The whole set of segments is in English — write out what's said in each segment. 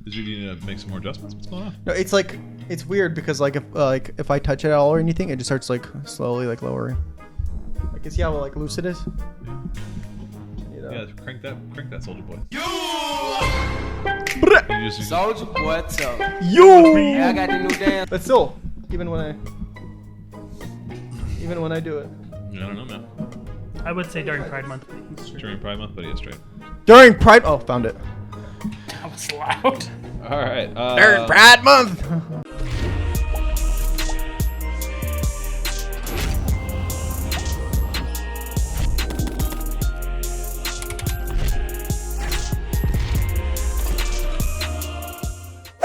Did you need to make some more adjustments? What's going on? No, it's weird because if I touch it at all or anything, it just starts slowly lowering. You see how loose it is? Yeah. You know? Yeah, crank that soldier boy. Soldier boy, what's up? Hey, I got the new dance. But still, even when I do it. I don't know, man. I would say during Pride Month. During Pride Month, but he is straight. During Pride, oh, found it. That was loud. All right. During Pride Month.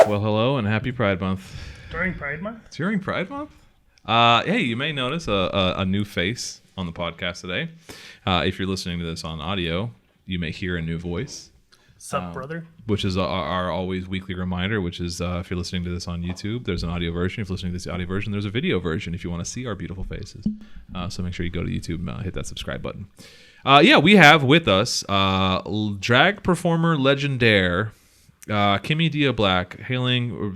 Well, hello and happy Pride Month. During Pride Month? During Pride Month? Hey, you may notice a new face on the podcast today. If you're listening to this on audio, you may hear a new voice. Sup, brother? Which is our always weekly reminder, which is if you're listening to this on YouTube, there's an audio version. If you're listening to this audio version, there's a video version if you want to see our beautiful faces. So make sure you go to YouTube and hit that subscribe button. We have with us drag performer legendaire, Kimmy Dia Black,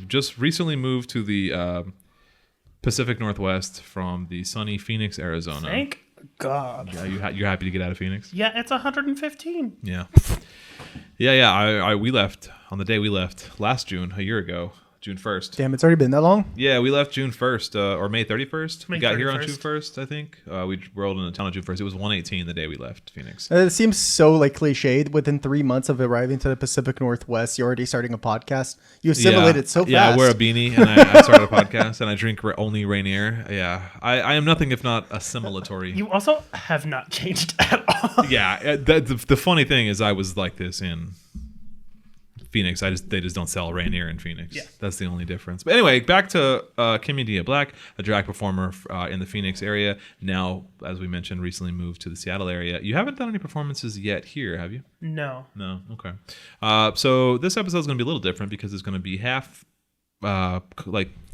just recently moved to the Pacific Northwest from the sunny Phoenix, Arizona. Thank God. Yeah, you're happy to get out of Phoenix? Yeah, it's 115. Yeah. We left on the day we left last June, a year ago, June 1st. Damn, it's already been that long? Yeah, we left June 1st or May 31st. We got 31st. here on June 1st, I think. We rolled in the town on June 1st. It was 118 the day we left Phoenix. It seems so cliched. Within 3 months of arriving to the Pacific Northwest, you're already starting a podcast. You assimilated so fast. Yeah, I wear a beanie and I started a podcast and I drink only Rainier. Yeah, I am nothing if not assimilatory. You also have not changed at all. Yeah, the funny thing is I was like this in Phoenix. They just don't sell Rainier in Phoenix. Yeah. That's the only difference. But anyway, back to Kimmy Dia Black, a drag performer in the Phoenix area. Now, as we mentioned, recently moved to the Seattle area. You haven't done any performances yet here, have you? No. No? Okay. So this episode is going to be a little different because it's going to be half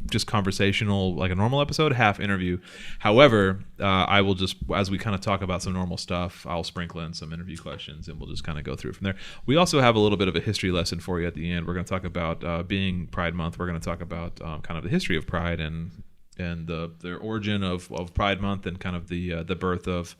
just conversational, like a normal episode, half interview. However, I will just, as we kind of talk about some normal stuff, I'll sprinkle in some interview questions and we'll just kind of go through from there. We also have a little bit of a history lesson for you at the end. We're going to talk about being Pride Month. We're going to talk about kind of the history of Pride and the origin of Pride Month and kind of the birth of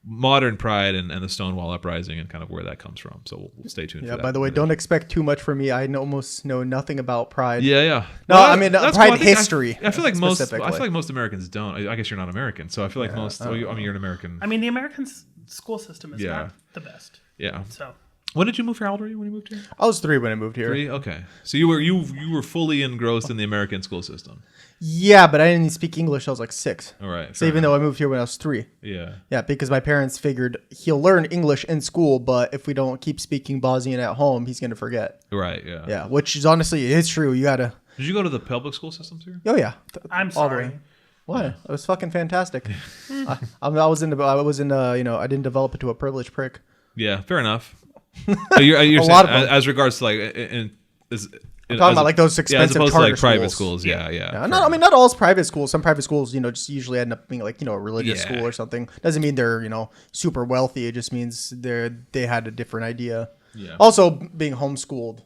modern Pride and the Stonewall Uprising and kind of where that comes from. So we'll stay tuned for that. By the way, don't expect too much from me. I almost know nothing about Pride. Yeah. No, Well, I mean that's Pride cool. history. I feel like most Americans don't. I guess you're not American, so I feel like you're an American. I mean, the American school system is not the best. Yeah. So. When did you move here? How old were you when you moved here? I was 3 when I moved here. 3? Okay. So you were fully engrossed in the American school system. Yeah, but I didn't speak English. I was 6. All right. So even though I moved here when I was 3. Yeah. Yeah, because my parents figured he'll learn English in school, but if we don't keep speaking Bosnian at home, he's going to forget. Right, yeah. Yeah, which is honestly, it is true. You got to... Did you go to the public school systems here? Oh, yeah. I'm sorry. What? It was fucking fantastic. I didn't develop it to a privileged prick. Yeah, fair enough. You're A saying, lot of them. as regards to I'm talking about those expensive as opposed charter to private schools. schools. Yeah. Not all is private schools. Some private schools, just usually end up being a religious school or something. Doesn't mean they're, super wealthy. It just means they had a different idea. Yeah. Also, being homeschooled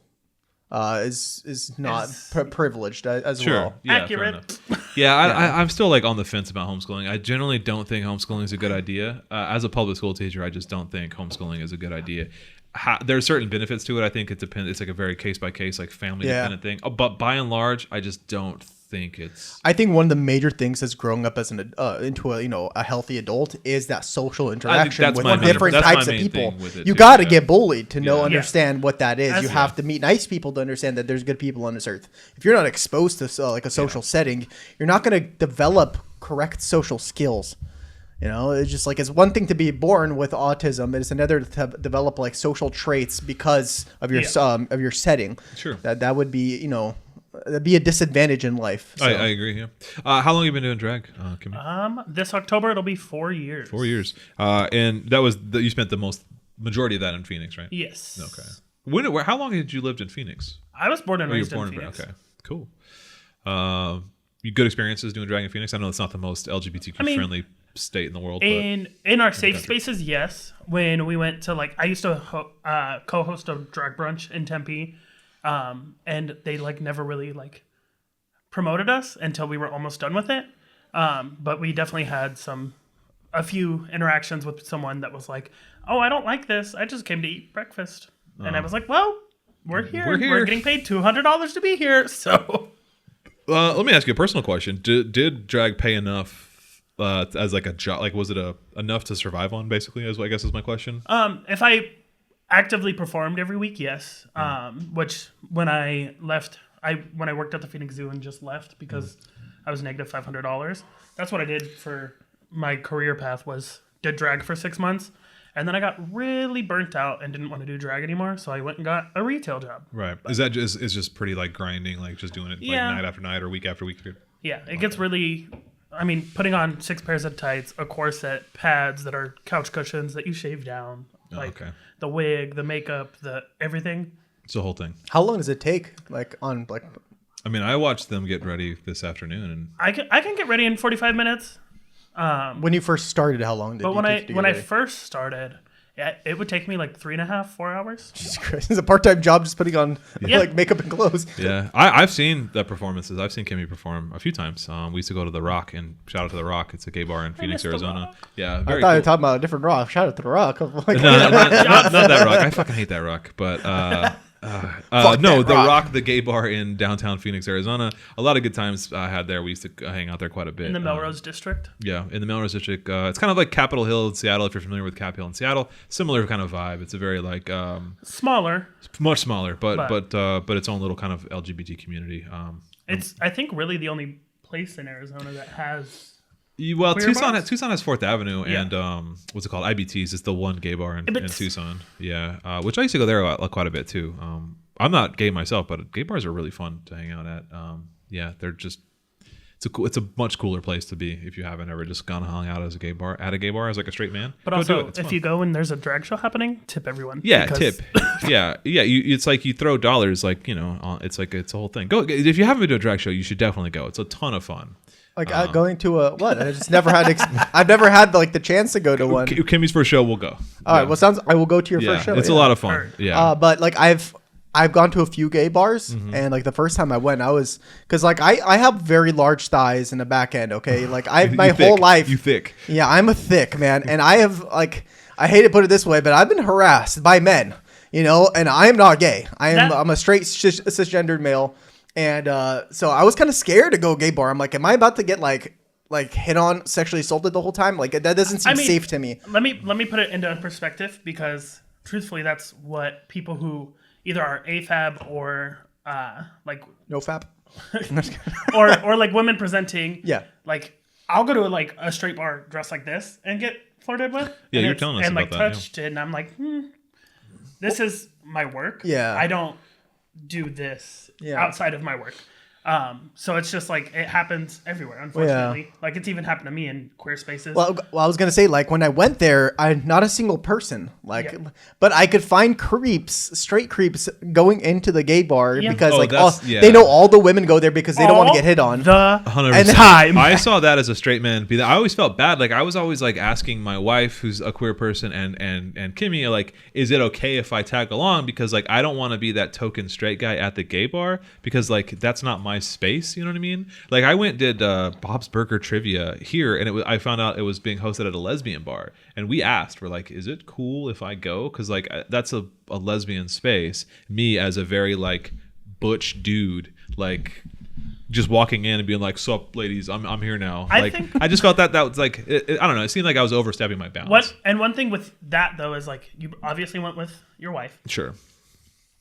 is not privileged as well. Yeah, accurate. Yeah, I'm still on the fence about homeschooling. I generally don't think homeschooling is a good idea. As a public school teacher, I just don't think homeschooling is a good idea. There are certain benefits to it. I think it depends. It's a very case by case, family dependent thing. But by and large, I just don't think it's. I think one of the major things that's growing up as into a healthy adult is that social interaction with different types of people. You got to get bullied to understand what that is. You have to meet nice people to understand that there's good people on this earth. If you're not exposed to a social setting, you're not going to develop correct social skills. It's just it's one thing to be born with autism. It's another to develop social traits because of your setting. Sure. That would be that'd be a disadvantage in life. So. I agree. Yeah. How long have you been doing drag, Kimmy? This October it'll be 4 years. 4 years. And that was you spent the majority of that in Phoenix, right? Yes. Okay. How long had you lived in Phoenix? I was born and raised in Phoenix. Okay. Cool. You good experiences doing drag in Phoenix? I know it's not the most LGBTQ friendly state in the world. In our safe spaces, yes. When we went to I used to co-host a drag brunch in Tempe, and they like never really like promoted us until we were almost done with it. But we definitely had a few interactions with someone that was like, "Oh, I don't like this. I just came to eat breakfast," and I was like, "Well, we're here. We're getting paid $200 to be here." So, let me ask you a personal question: Did drag pay enough as like a job? Like, was it enough to survive on? Basically, I guess is my question. If I actively performed every week, yes. Which when I left, when I worked at the Phoenix Zoo and just left because I was negative $500. That's what I did for my career path, did drag for 6 months. And then I got really burnt out and didn't want to do drag anymore. So I went and got a retail job. Right. Is that just pretty like grinding, like just doing it like night after night or week after week? Yeah. It gets really, I mean, putting on 6 pairs of tights, a corset, pads that are couch cushions that you shave down. Like the wig, the makeup, the everything. It's the whole thing. How long does it take? Like on like. I mean, I watched them get ready this afternoon, and I can get ready in 45 minutes. When you first started, how long did it take? When I first started, it would take me like 3.5, 4 hours. Jesus Christ! It's a part-time job just putting on like makeup and clothes. Yeah, I've seen the performances. I've seen Kimmy perform a few times. We used to go to the Rock, and shout out to the Rock. It's a gay bar in Phoenix, Arizona. Yeah, I thought you were talking about a different Rock. Shout out to the Rock. Like, no, not that Rock. I fucking hate that Rock, but. The Rock, the gay bar in downtown Phoenix, Arizona. A lot of good times I had there. We used to hang out there quite a bit. In the Melrose District? Yeah, in the Melrose District. It's kind of like Capitol Hill in Seattle, if you're familiar with Cap Hill in Seattle. Similar kind of vibe. It's a very like... smaller. Much smaller, but its own little kind of LGBT community. It's, I think, really the only place in Arizona that has... Well, Tucson has 4th Avenue and what's it called? IBT's is the one gay bar in Tucson. Yeah, which I used to go there quite a bit too. I'm not gay myself, but gay bars are really fun to hang out at. Yeah, they're just it's a much cooler place to be if you haven't ever just gone and hung out as a gay bar as like a straight man. But also, if you go and there's a drag show happening, tip everyone. Yeah, tip. yeah. It's like you throw dollars, like it's like it's a whole thing. Go if you haven't been to a drag show, you should definitely go. It's a ton of fun. Like going to a what? I just never had. I've never had like the chance to go to one. Kimmy's first show, we'll go. All right. Well, I will go to your first show. It's a lot of fun. Yeah. But like I've gone to a few gay bars, and like the first time I went, I was because like I have very large thighs in the back end. Okay, like I've my whole life. You thick. Yeah, I'm a thick man, and I have like I hate to put it this way, but I've been harassed by men. And I am not gay. I'm a straight cisgendered male. And so I was kind of scared to go gay bar. I'm like, am I about to get like hit on, sexually assaulted the whole time? Like that doesn't seem safe to me. Let me put it into perspective because truthfully, that's what people who either are AFAB or like no fab or like women presenting. Yeah. Like I'll go to like a straight bar dressed like this and get flirted with. Yeah, you're telling us and about like touched, and I'm like, this is my work. Yeah. I don't do this outside of my work. So it's just like it happens everywhere, unfortunately. Like it's even happened to me in queer spaces. Well, I was gonna say, like when I went there, I'm not a single person. But I could find straight creeps going into the gay bar because they know all the women go there because they don't want to get hit on. The 100%. Time. I saw that as a straight man. I always felt bad. Like I was always like asking my wife, who's a queer person, and Kimmy, like, is it okay if I tag along? Because like I don't want to be that token straight guy at the gay bar because like that's not my space, you know what I mean? Like I went did Bob's Burger trivia here, and I found out it was being hosted at a lesbian bar, and we're like, is it cool if I go? Because like that's a lesbian space. Me as a very like butch dude, like just walking in and being like, "Sup, ladies, I'm here now." I just felt that was like I don't know. It seemed like I was overstepping my bounds. One thing with that though is like you obviously went with your wife, sure,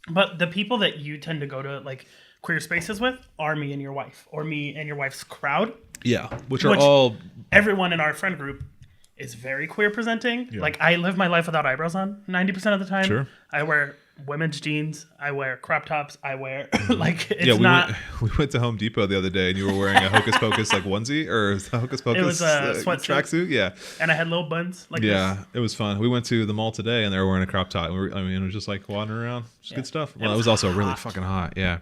but the people that you tend to go to like queer spaces with are me and your wife, or me and your wife's crowd. Yeah, which are all... Everyone in our friend group is very queer presenting. Yeah. Like, I live my life without eyebrows on 90% of the time. Sure. I wear women's jeans. I wear crop tops. I wear, like, it's we went to Home Depot the other day, and you were wearing a Hocus Pocus, like, onesie, or Hocus Pocus... It was a sweatsuit. Tracksuit, yeah. And I had little buns like this. This. It was fun. We went to the mall today, and they were wearing a crop top. It was just, like, wandering around. Just good stuff. Well, it was also really fucking hot, yeah.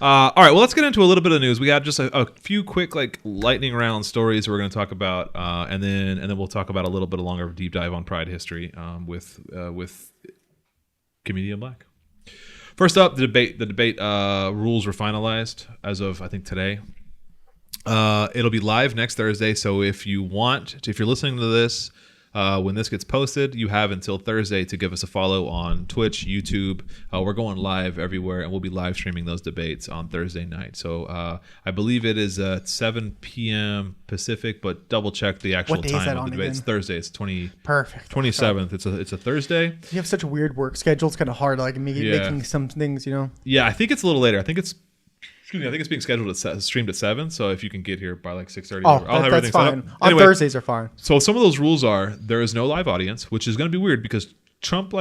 All right, well, let's get into a little bit of news. We got just a few quick, like, lightning round stories we're going to talk about, and then we'll talk about a little bit longer deep dive on Pride history with Comedian Black. First up, the debate rules were finalized as of, I think, today. It'll be live next Thursday. So if you're listening to this when this gets posted, you have until Thursday to give us a follow on Twitch, YouTube. We're going live everywhere, and we'll be live streaming those debates on Thursday night. So I believe it is at 7 p.m. Pacific, but double check the actual time of the debate. It's Thursday. It's 27th. It's a Thursday. You have such a weird work schedule. It's kind of hard, like making some things, Yeah, I think it's a little later. I think it's being scheduled streamed at 7. So if you can get here by like 6:30, I'll have everything fine. set up. On Thursdays are fine. So some of those rules are there is no live audience, which is going to be weird because Trump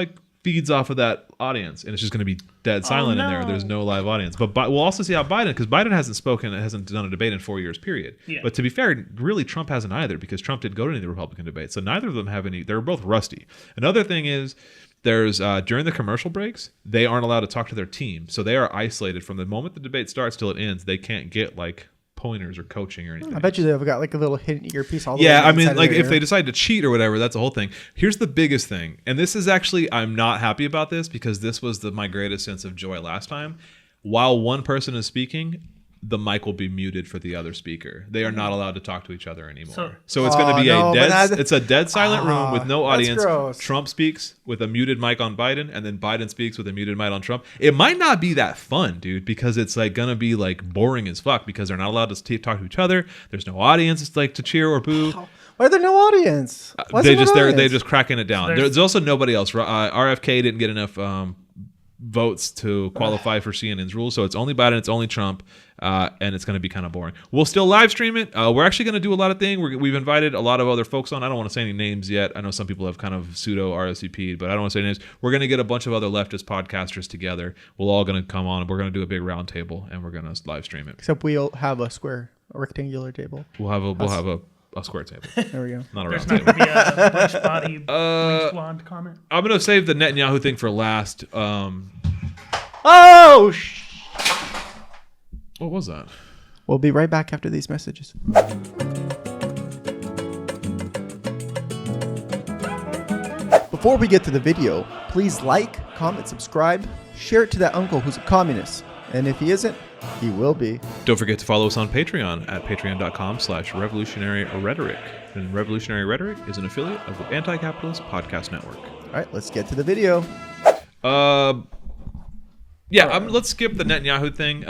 feeds off of that audience, and it's just going to be dead silent in there. There's no live audience. But we'll also see how because Biden hasn't done a debate in 4 years, period. Yeah. But to be fair, really Trump hasn't either, because Trump didn't go to any of the Republican debates. So neither of them have any. They're both rusty. Another thing is, there's during the commercial breaks, they aren't allowed to talk to their team. So they are isolated from the moment the debate starts till it ends. They can't get pointers or coaching or anything. I bet you they've got a little hidden earpiece all the way. Yeah, I mean, if they decide to cheat or whatever, that's a whole thing. Here's the biggest thing. And this is actually, I'm not happy about this, because this was my greatest sense of joy last time. While one person is speaking, the mic will be muted for the other speaker. They are not allowed to talk to each other anymore. So it's going to be it's a dead silent room with no audience. Trump speaks with a muted mic on Biden, and then Biden speaks with a muted mic on Trump. It might not be that fun, dude, because it's going to be boring as fuck, because they're not allowed to talk to each other. There's no audience to cheer or boo. Why are there no audience? They just cracking it down. There's also nobody else. RFK didn't get enough votes to qualify for CNN's rules, so it's only Biden, it's only Trump, and it's going to be kind of boring. We'll still live stream it. We're actually going to do a lot of things. We've invited a lot of other folks on. I don't want to say any names yet. I know some people have kind of pseudo RSVP'd, but I don't want to say names. We're going to get a bunch of other leftist podcasters together. We're all going to come on, and we're going to do a big round table, and we're going to live stream it. Except we'll have a rectangular table. We'll have a square table. There we go. Not a round table. There's not going to be a bleach body, bleach blonde comment. I'm going to save the Netanyahu thing for last. What was that? We'll be right back after these messages. Before we get to the video, please like, comment, subscribe, share it to that uncle who's a communist. And if he isn't, he will be. Don't forget to follow us on Patreon at patreon.com/revolutionary rhetoric. And Revolutionary Rhetoric is an affiliate of the Anti-Capitalist Podcast Network. All right, let's get to the video. Let's skip the Netanyahu thing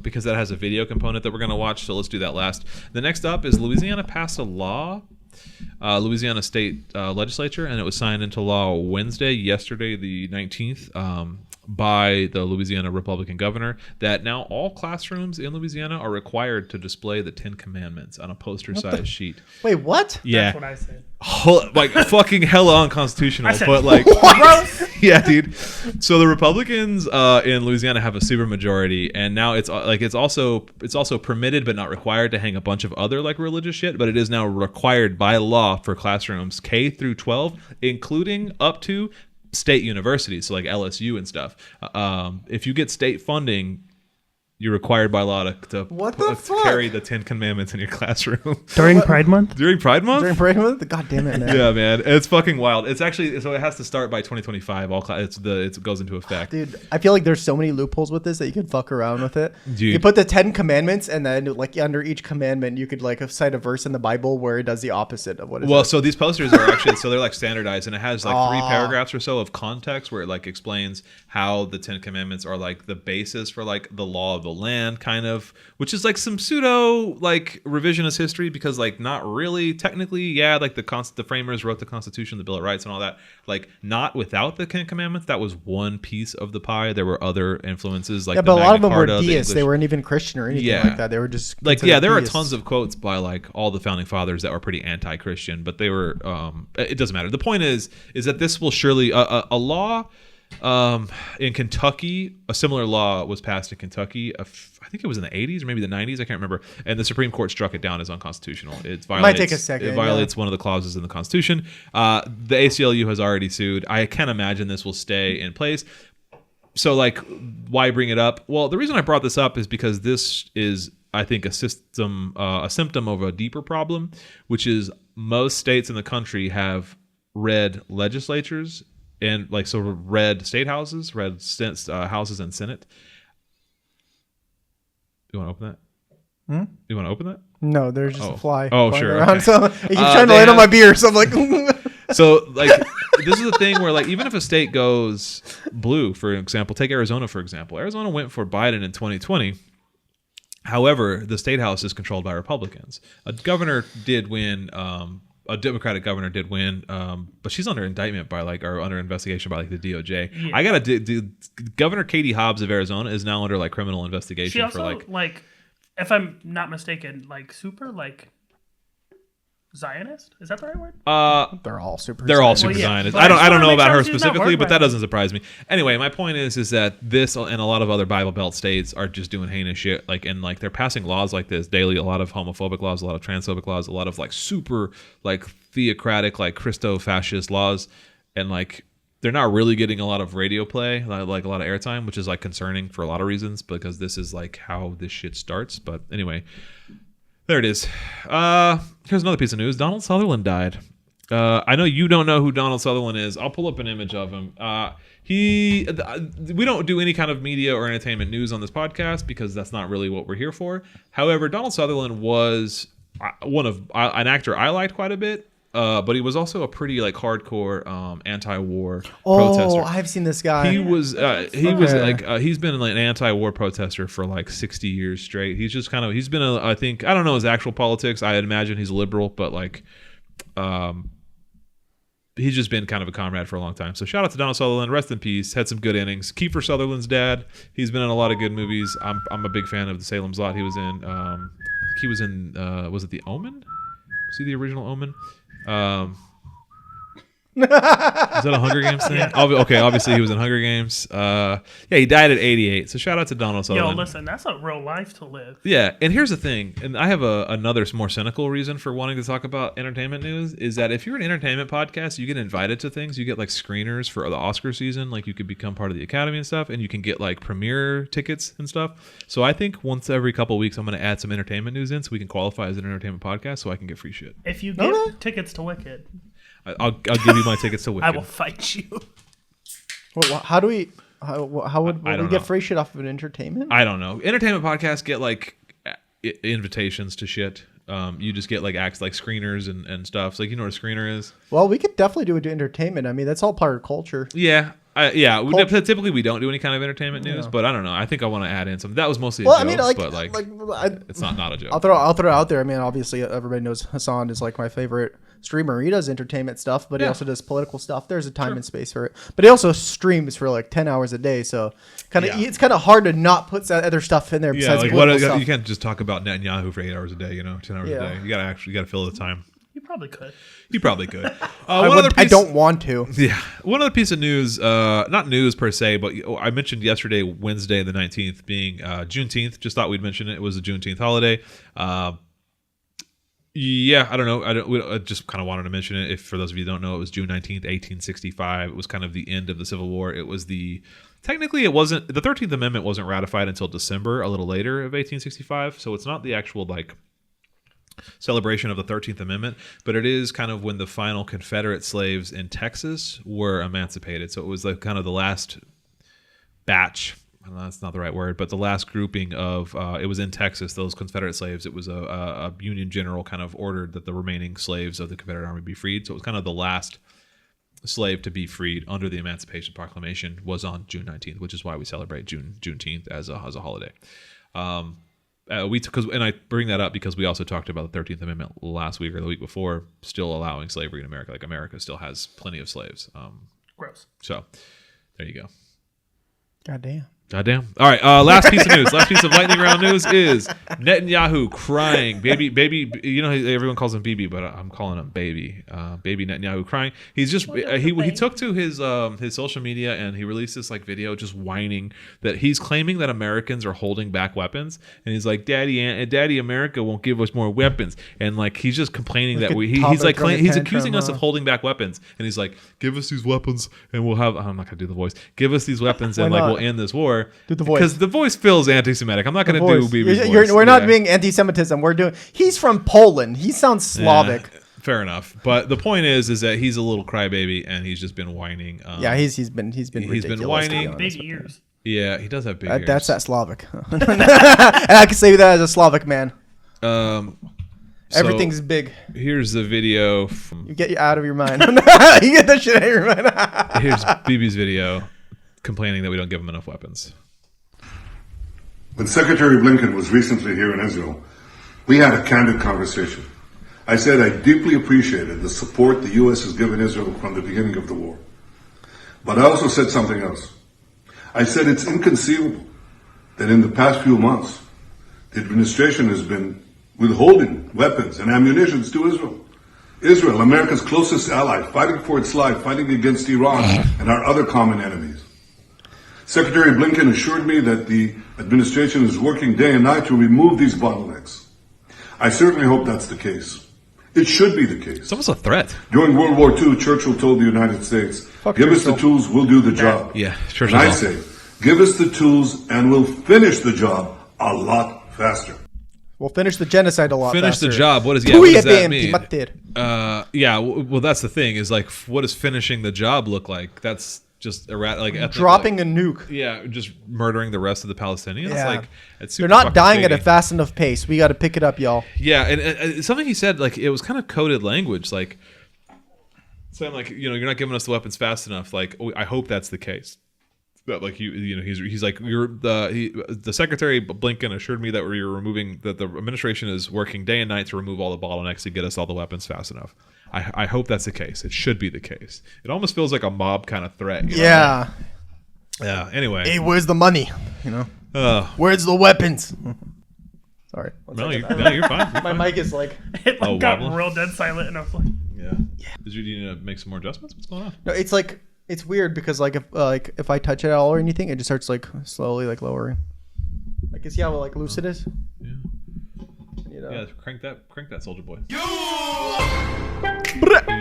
because that has a video component that we're going to watch, so let's do that last. The next up is Louisiana passed a law, Louisiana State Legislature, and it was signed into law yesterday the 19th, by the Louisiana Republican governor, that now all classrooms in Louisiana are required to display the 10 Commandments on a poster-sized sheet. Wait, what? Yeah. That's what I said. Fucking hella unconstitutional. But yeah, dude. So the Republicans in Louisiana have a super majority, and now it's also permitted but not required to hang a bunch of other religious shit, but it is now required by law for classrooms K through 12, including up to state universities, so like LSU and stuff. If you get state funding, you're required by law to carry the 10 Commandments in your classroom. During Pride Month? During Pride Month? During Pride Month? God damn it, man. Yeah, man. It's fucking wild. It's actually, so it has to start by 2025. It goes into effect. Dude, I feel like there's so many loopholes with this that you can fuck around with it. Dude. You put the 10 Commandments, and then under each commandment, you could cite a verse in the Bible where it does the opposite of what it is. Well, so these posters are actually, so they're standardized, and it has 3 paragraphs or so of context where it explains how the 10 Commandments are the basis for the law of the land, kind of, which is some pseudo revisionist history, because not really technically, the framers wrote the Constitution, the Bill of Rights, and all that, not without the 10 Commandments. That was one piece of the pie. There were other influences, but a lot of them were deists. They weren't even Christian or anything like that. They were just there are tons of quotes by all the founding fathers that were pretty anti-Christian, but they were it doesn't matter. The point is that this will surely a law in Kentucky, a similar law was passed in Kentucky. I think it was in the 80s or maybe the 90s. I can't remember. And the Supreme Court struck it down as unconstitutional. It might take a second. It violates one of the clauses in the Constitution. The ACLU has already sued. I can't imagine this will stay in place. So, why bring it up? Well, the reason I brought this up is because this is, I think, a symptom of a deeper problem, which is most states in the country have red legislatures and like so red state houses, houses and Senate. You want to open that? You want to open that? No, there's just a fly. Oh, sure. Around, okay. so he keeps trying to land on my beer, so I'm like. So like this is the thing where like even if a state goes blue, for example, take Arizona for example. Arizona went for Biden in 2020. However, the state house is controlled by Republicans. A governor did win. A Democratic governor did win, but she's under indictment by or under investigation by the DOJ. Yeah. I gotta Governor Katie Hobbs of Arizona is now under criminal investigation. She also for if I'm not mistaken, super Zionist? Is that the right word? They're all super. They're all super Zionist. I don't know about her specifically, but that doesn't surprise me. Anyway, my point is that this and a lot of other Bible Belt states are just doing heinous shit. And they're passing laws like this daily. A lot of homophobic laws, a lot of transphobic laws, a lot of super theocratic Christo-fascist laws, and they're not really getting a lot of radio play, like a lot of airtime, which is concerning for a lot of reasons because this is how this shit starts. But anyway. There it is. Here's another piece of news. Donald Sutherland died. I know you don't know who Donald Sutherland is. I'll pull up an image of him. We don't do any kind of media or entertainment news on this podcast because that's not really what we're here for. However, Donald Sutherland was an actor I liked quite a bit. But he was also a pretty hardcore anti-war protester. Oh, I've seen this guy. He's been an anti-war protester for 60 years straight. He's just he's been I don't know his actual politics. I imagine he's liberal, but he's just been kind of a comrade for a long time. So shout out to Donald Sutherland. Rest in peace. Had some good innings. Kiefer Sutherland's dad. He's been in a lot of good movies. I'm a big fan of the Salem's Lot. He was in. He was in. Was it The Omen? Was he the original Omen? Is that a Hunger Games thing? Yeah. Okay, obviously he was in Hunger Games. He died at 88. So shout out to Donald Sutherland. Yo, listen, that's a real life to live. Yeah, and here's the thing, and I have another more cynical reason for wanting to talk about entertainment news is that if you're an entertainment podcast, you get invited to things. You get screeners for the Oscar season, you could become part of the Academy and stuff, and you can get premiere tickets and stuff. So I think once every couple of weeks, I'm going to add some entertainment news in so we can qualify as an entertainment podcast, so I can get free shit. If you get tickets to Wicked. I'll give you my tickets to Wicked. I will fight you. Well, how do we? How would we get free shit off of an entertainment? I don't know. Entertainment podcasts get invitations to shit. You just get acts screeners and stuff. So you know what a screener is? Well, we could definitely do it to entertainment. I mean, that's all part of culture. Yeah. Typically we don't do any kind of entertainment news, but I don't know. I think I want to add in some. That was mostly a joke, but it's not a joke. I'll throw it out there. I mean, obviously everybody knows Hassan is my favorite streamer. He does entertainment stuff, but he also does political stuff. There's a time and space for it. But he also streams for 10 hours a day, so it's kind of hard to not put that other stuff in there besides political stuff. You can't just talk about Netanyahu for 8 hours a day, 10 hours a day. You gotta fill the time. You probably could. You probably could. I don't want to. Yeah. One other piece of news, not news per se, but I mentioned yesterday, Wednesday the 19th being Juneteenth. Just thought we'd mention it. It was a Juneteenth holiday. I don't know. I just kind of wanted to mention it. If for those of you who don't know, it was June 19th, 1865. It was kind of the end of the Civil War. It was technically it wasn't, the 13th Amendment wasn't ratified until December, a little later of 1865. So it's not the actual celebration of the 13th Amendment, but it is kind of when the final Confederate slaves in Texas were emancipated. So it was kind of the last batch. I don't know, that's not the right word, but the last grouping of it was in Texas, those Confederate slaves. It was a Union general kind of ordered that the remaining slaves of the Confederate Army be freed. So it was kind of the last slave to be freed under the Emancipation Proclamation was on June 19th, which is why we celebrate Juneteenth as a holiday. And I bring that up because we also talked about the 13th Amendment last week or the week before, still allowing slavery in America. America still has plenty of slaves. Gross. So there you go. Goddamn. All right. Last piece of news. Last piece of lightning round news is Netanyahu crying. Baby. Everyone calls him BB, but I'm calling him Baby. Baby Netanyahu crying. He's just he took to his social media and he released this video just whining that he's claiming that Americans are holding back weapons, and he's like, Daddy, America won't give us more weapons, and he's just complaining that he's accusing us of holding back weapons, and he's like, give us these weapons and we'll have. I'm not gonna do the voice. Give us these weapons and we'll end this war. Do the voice. Because the voice feels anti-Semitic. I'm not going to do BB's voice. We're not being anti-Semitism. We're doing. He's from Poland. He sounds Slavic. Fair enough. But the point is that he's a little crybaby and he's just been whining. He's been whining. Big ears. Yeah, he does have big ears. That's that Slavic. And I can say that as a Slavic man. Everything's big. Here's the video. You get you out of your mind. You get that shit out of your mind. Here's BB's video complaining that we don't give him enough weapons. When Secretary Blinken was recently here in Israel, we had a candid conversation. I said I deeply appreciated the support the U.S. has given Israel from the beginning of the war. But I also said something else. I said it's inconceivable that in the past few months, the administration has been withholding weapons and ammunition to Israel. Israel, America's closest ally, fighting for its life, fighting against Iran and our other common enemies. Secretary Blinken assured me that the administration is working day and night to remove these bottlenecks. I certainly hope that's the case. It should be the case. It's almost a threat. During World War II, Churchill told the United States, give us the tools, we'll do the job. Yeah, Churchill. And I say, give us the tools and we'll finish the job a lot faster. We'll finish the genocide a lot finish faster. The job. What does that mean? Well, that's the thing is like, what does finishing the job look like? That's just dropping a nuke. Yeah, just murdering the rest of the Palestinians. Yeah. Like, it's super. They're not dying at a fast enough pace. We got to pick it up, y'all. Yeah, and something he said, like, it was kind of coded language, like saying, like, you're not giving us the weapons fast enough. Like, I hope that's the case. That like he's like the Secretary Blinken assured me that that the administration is working day and night to remove all the bottlenecks to get us all the weapons fast enough. I hope that's the case. It should be the case. It almost feels like a mob kind of threat. Yeah. Yeah. Anyway. Hey, where's the money? Where's the weapons? Sorry. No, you're fine. My mic is like it got real dead silent, and I was like, yeah. Did you need to make some more adjustments? What's going on? No, it's like. It's weird because if I touch it at all or anything, it just starts like slowly like lowering. Like, see how like loose it is? Yeah. Yeah, crank that soldier boy.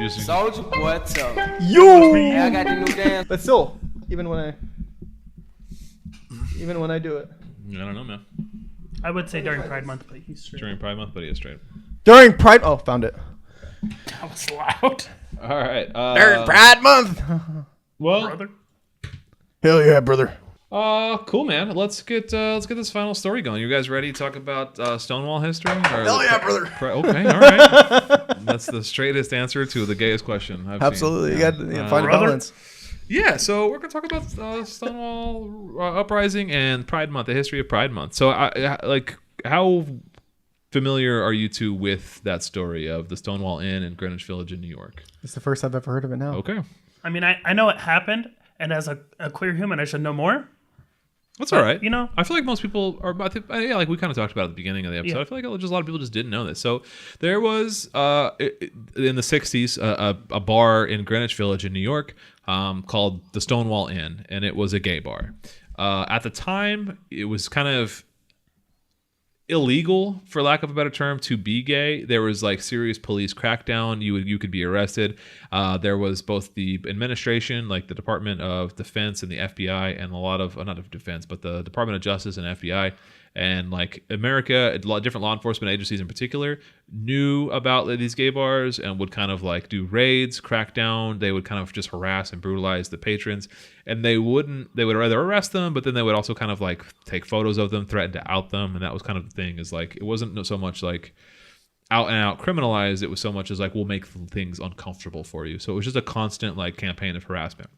Soldier boy, tough. Hey, I got the new dance. But still, even when I do it. I don't know, man. I would say during Pride Month, but he's straight. During Pride Month, but he is straight. During Pride, oh, found it. That was loud. All right. During Pride Month. Well, brother. Hell yeah, brother. Cool, man. Let's get this final story going. You guys ready to talk about Stonewall history? Hell yeah, brother. Okay, all right. That's the straightest answer to the gayest question I've Absolutely. seen. You got to find a balance. Yeah, so we're gonna talk about Stonewall uprising and Pride Month, the history of Pride Month. So, how familiar are you two with that story of the Stonewall Inn in Greenwich Village in New York? It's the first I've ever heard of it now. Okay. I mean, I know it happened, and as a queer human, I should know more. That's all right. I feel like most people are. Like we kind of talked about at the beginning of the episode. Yeah. I feel like just a lot of people just didn't know this. So there was in the '60s a bar in Greenwich Village in New York called the Stonewall Inn, and it was a gay bar. At the time, it was kind of illegal, for lack of a better term, to be gay. There was like serious police crackdown. You could be arrested. There was both the administration, like the Department of Defense and the FBI, and a lot of not of defense, but the Department of Justice and FBI, and like America, a lot of different law enforcement agencies in particular, knew about these gay bars and would kind of like do raids, crack down. They would kind of just harass and brutalize the patrons, and they would rather arrest them, but then they would also kind of like take photos of them, threaten to out them. And that was kind of the thing, is like, it wasn't so much like out and out criminalized. It was so much as like, we'll make things uncomfortable for you. So it was just a constant like campaign of harassment.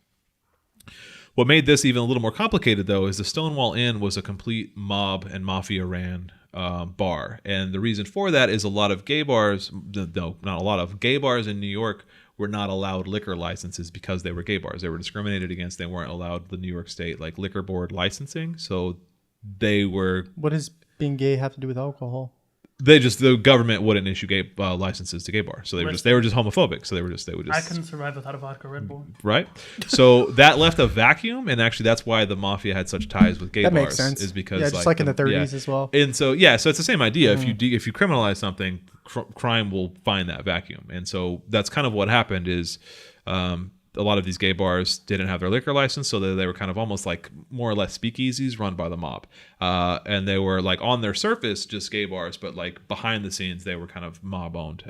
What made this even a little more complicated, though, is the Stonewall Inn was a complete mob and mafia ran bar. And the reason for that is a lot of gay bars, no, not a lot of, gay bars in New York were not allowed liquor licenses because they were gay bars. They were discriminated against. They weren't allowed the New York State like liquor board licensing. So they were... What does being gay have to do with alcohol? The government wouldn't issue gay licenses to gay bars, so they were just homophobic. So they would just. I couldn't survive without a vodka Red Bull. Right, so that left a vacuum, and actually that's why the mafia had such ties with gay bars. That makes sense. Is because just like in the 30s as well. And so so it's the same idea. If you criminalize something, crime will find that vacuum, and so that's kind of what happened. Is a lot of these gay bars didn't have their liquor license, so they were kind of almost like more or less speakeasies run by the mob. And they were like on their surface just gay bars, but like behind the scenes they were kind of mob owned.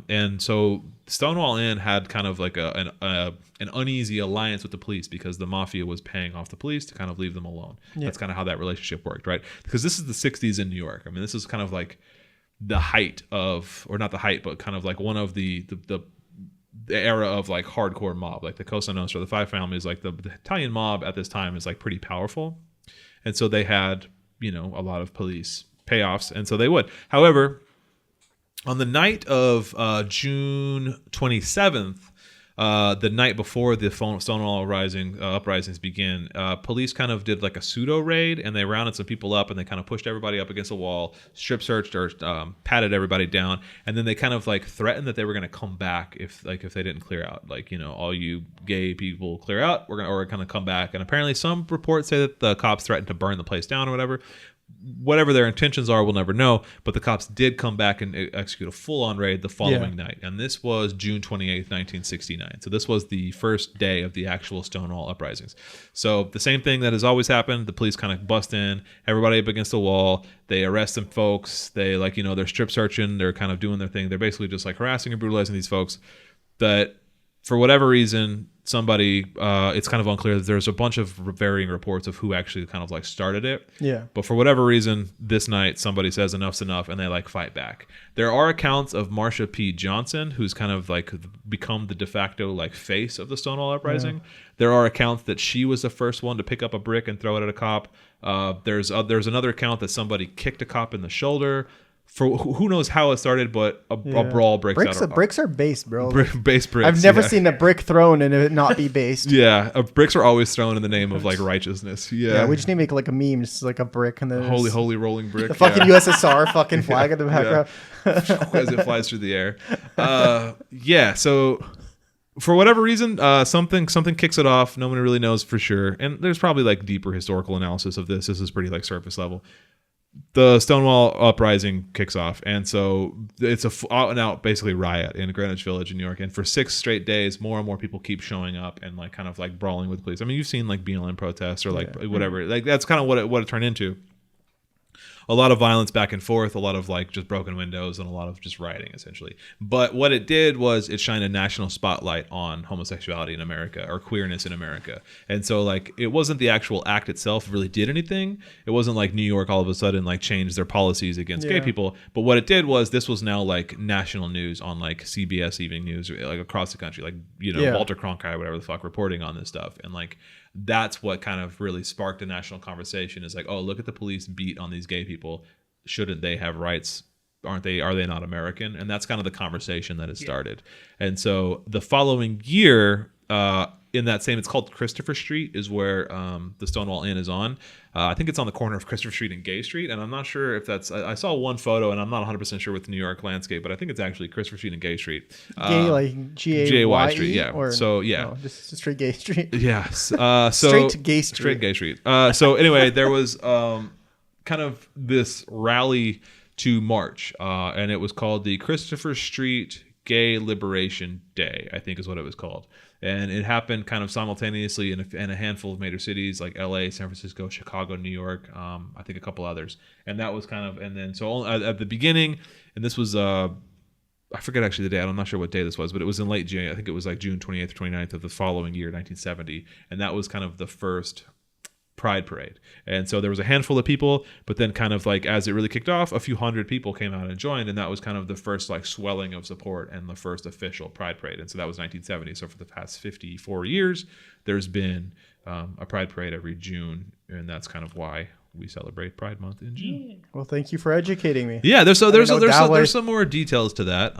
And so Stonewall Inn had kind of like an uneasy alliance with the police because the mafia was paying off the police to kind of leave them alone. Yeah. That's kind of how that relationship worked, right? Because this is the 60s in New York. I mean, this is kind of like the height of, or not the height, but kind of like one of the era of like hardcore mob, like the Cosa Nostra, the Five Families, like the Italian mob at this time is like pretty powerful. And so they had, a lot of police payoffs. And so they would. However, on the night of June 27th, the night before the Stonewall uprisings began, police kind of did like a pseudo raid, and they rounded some people up, and they kind of pushed everybody up against a wall, strip searched or patted everybody down, and then they kind of like threatened that they were going to come back if they didn't clear out, like all you gay people clear out, we're gonna come back. And apparently some reports say that the cops threatened to burn the place down or whatever their intentions are, we'll never know. But the cops did come back and execute a full-on raid the following night. And this was June 28th, 1969. So this was the first day of the actual Stonewall uprisings. So the same thing that has always happened. The police kind of bust in, everybody up against the wall. They arrest some folks. They they're strip searching. They're kind of doing their thing. They're basically just like harassing and brutalizing these folks that for whatever reason, somebody, it's kind of unclear. There's a bunch of varying reports of who actually kind of like started it. Yeah. But for whatever reason, this night somebody says enough's enough, and they like fight back. There are accounts of Marsha P. Johnson, who's kind of like become the de facto like face of the Stonewall uprising. Yeah. There are accounts that she was the first one to pick up a brick and throw it at a cop. There's another account that somebody kicked a cop in the shoulder. For who knows how it started, but a brawl breaks out. Bricks are based, bro. Base bricks. I've never seen a brick thrown and it not be based. Yeah, bricks are always thrown in the name of like righteousness. Yeah, we just need to make like a meme, just like a brick and then holy rolling brick. The fucking USSR fucking flag in the background as it flies through the air. So for whatever reason, something kicks it off. No one really knows for sure, and there's probably like deeper historical analysis of this. This is pretty like surface level. The Stonewall uprising kicks off, and so it's a out and out basically riot in Greenwich Village in New York. And for 6 straight days, more and more people keep showing up and like kind of like brawling with police. I mean, you've seen like BLM protests or like whatever. Like that's kind of what it turned into. A lot of violence back and forth, a lot of like just broken windows, and a lot of just rioting essentially. But what it did was it shined a national spotlight on homosexuality in America, or queerness in America. And so like it wasn't the actual act itself really did anything. It wasn't like New York all of a sudden like changed their policies against gay people. But what it did was this was now like national news on like CBS Evening News, like across the country, like Walter Cronkite, whatever the fuck, reporting on this stuff. And like that's what kind of really sparked a national conversation, is like, oh, look at the police beat on these gay people. Shouldn't they have rights? Are they not American? And that's kind of the conversation that has started. And so the following year, in that same, it's called Christopher Street, is where the Stonewall Inn is on. I think it's on the corner of Christopher Street and Gay Street. And I'm not sure if that's, I saw one photo and I'm not 100% sure with the New York landscape, but I think it's actually Christopher Street and Gay Street. Gay, like G-A-Y Street, yeah. Or, so, yeah. No, just straight Gay Street. Yes. Straight Gay Street. Straight Gay Street. So anyway, there was kind of this rally to march, and it was called the Christopher Street Gay Liberation Day, I think is what it was called. And it happened kind of simultaneously in a handful of major cities like LA, San Francisco, Chicago, New York, I think a couple others. And that was kind of, and then so at the beginning, and this was, I forget actually the day, I'm not sure what day this was, but it was in late June. I think it was like June 28th or 29th of the following year, 1970. And that was kind of the first Pride Parade. And so there was a handful of people, but then kind of like as it really kicked off, a few hundred people came out and joined, and that was kind of the first like swelling of support and the first official Pride Parade. And so that was 1970. So for the past 54 years, there's been a Pride Parade every June, and that's kind of why we celebrate Pride Month in June. Well, thank you for educating me. Yeah, there's some more details to that,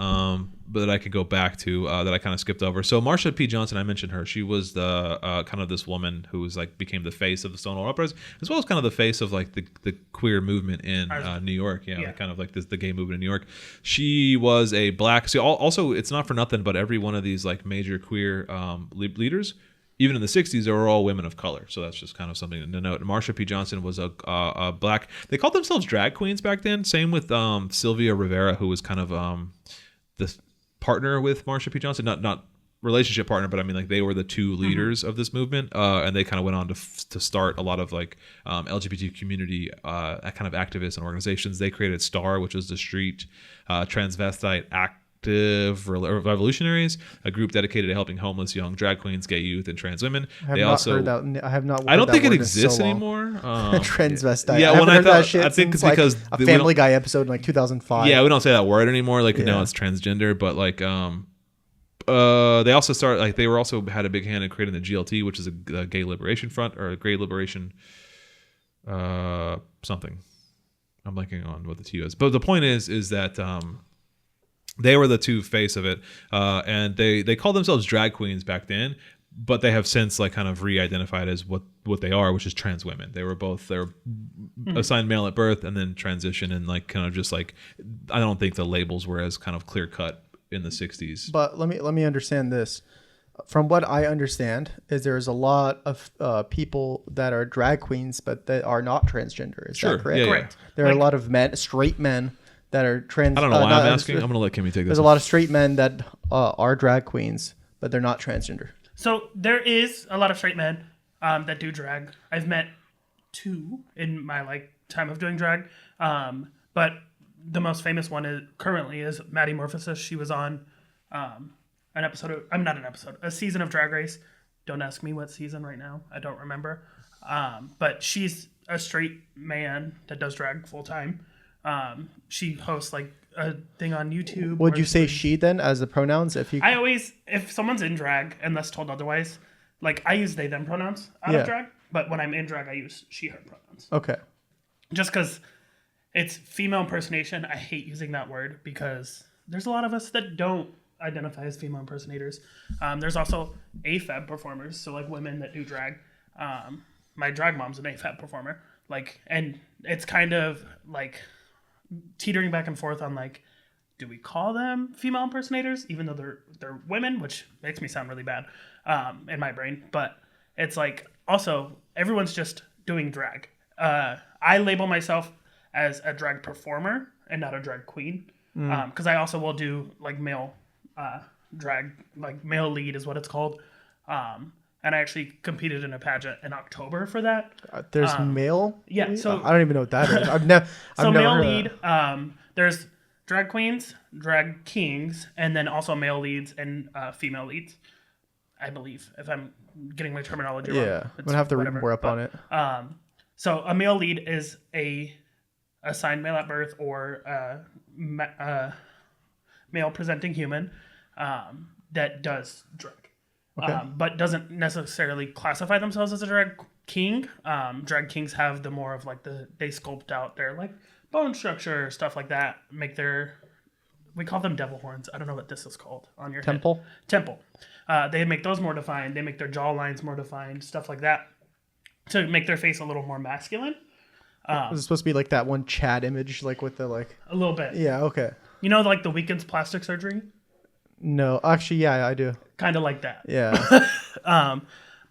but that I could go back to that I kind of skipped over. So Marsha P. Johnson, I mentioned her. She was the kind of this woman who was like became the face of the Stonewall uprising, as well as kind of the face of like the queer movement in New York. Yeah, like kind of like the gay movement in New York. She was a black. So also, it's not for nothing, but every one of these like major queer leaders, even in the 60s, they were all women of color. So that's just kind of something to note. Marsha P. Johnson was a black. They called themselves drag queens back then. Same with Sylvia Rivera, who was kind of the partner with Marsha P. Johnson. Not relationship partner, but I mean, like, they were the two leaders of this movement, and they kind of went on to start a lot of like LGBT community kind of activists and organizations. They created STAR, which is the Street Transvestite Active Revolutionaries, a group dedicated to helping homeless young drag queens, gay youth, and trans women. I have not. I don't think it exists anymore. Transvestite. Yeah, when I thought, I think it's because a Family Guy episode in like 2005. Yeah, we don't say that word anymore. Like now it's transgender, but like they also started, like, they were also had a big hand in creating the GLT, which is a gay liberation front, or a gay liberation something. I'm blanking on what the T is, but the point is that they were the two face of it, and they called themselves drag queens back then, but they have since like kind of re-identified as what they are, which is trans women. They were assigned male at birth and then transition, and like kind of just like, I don't think the labels were as kind of clear cut in the 60s. But let me understand this. From what I understand, is there's a lot of people that are drag queens, but that are not transgender. Is that correct? Yeah, correct. There are a lot of straight men that are trans. I don't know why I'm asking. I'm going to let Kimmy take this. There's a lot of straight men that are drag queens, but they're not transgender. So there is a lot of straight men that do drag. I've met 2 in my like time of doing drag, but the most famous one currently is Maddie Morphosis. She was on a season of Drag Race. Don't ask me what season right now. I don't remember. But she's a straight man that does drag full time. She hosts like a thing on YouTube. Would you say she then as the pronouns? If someone's in drag, unless told otherwise, like I use they them pronouns out of drag, but when I'm in drag, I use she her pronouns. Okay. Just because it's female impersonation. I hate using that word because there's a lot of us that don't identify as female impersonators. There's also AFAB performers, so like women that do drag. My drag mom's an AFAB performer, like, and it's kind of like teetering back and forth on like, do we call them female impersonators even though they're women, which makes me sound really bad in my brain. But it's like also everyone's just doing drag. I label myself as a drag performer and not a drag queen, because I also will do like male drag, like male lead is what it's called, and I actually competed in a pageant in October for that. There's male lead? So I don't even know what that is. I've never male lead, there's drag queens, drag kings, and then also male leads and female leads, I believe, if I'm getting my terminology wrong. I'm gonna have to read more up on it. So a male lead is a assigned male at birth or male presenting human that does drag, but doesn't necessarily classify themselves as a drag king. Drag kings have the more of like they sculpt out their like bone structure, stuff like that. We call them devil horns. I don't know what this is called on your temple. Head. Temple. They make those more defined. They make their jaw lines more defined, stuff like that, to make their face a little more masculine. Was it supposed to be like that one Chad image, like with the like a little bit? Yeah. Okay. You know, like the Weeknd's plastic surgery. No, actually, yeah, I do. Kind of like that. Yeah.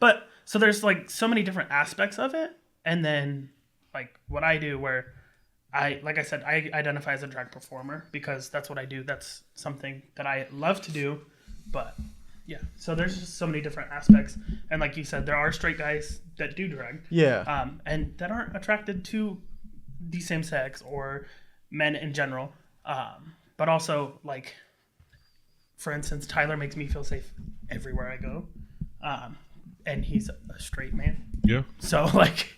But so there's like so many different aspects of it, and then like what I do, where I identify as a drag performer because that's what I do. That's something that I love to do, but. Yeah, so there's just so many different aspects, and like you said, there are straight guys that do drag, and that aren't attracted to the same sex or men in general, but also like, for instance, Tyler makes me feel safe everywhere I go, and he's a straight man. Yeah. So like,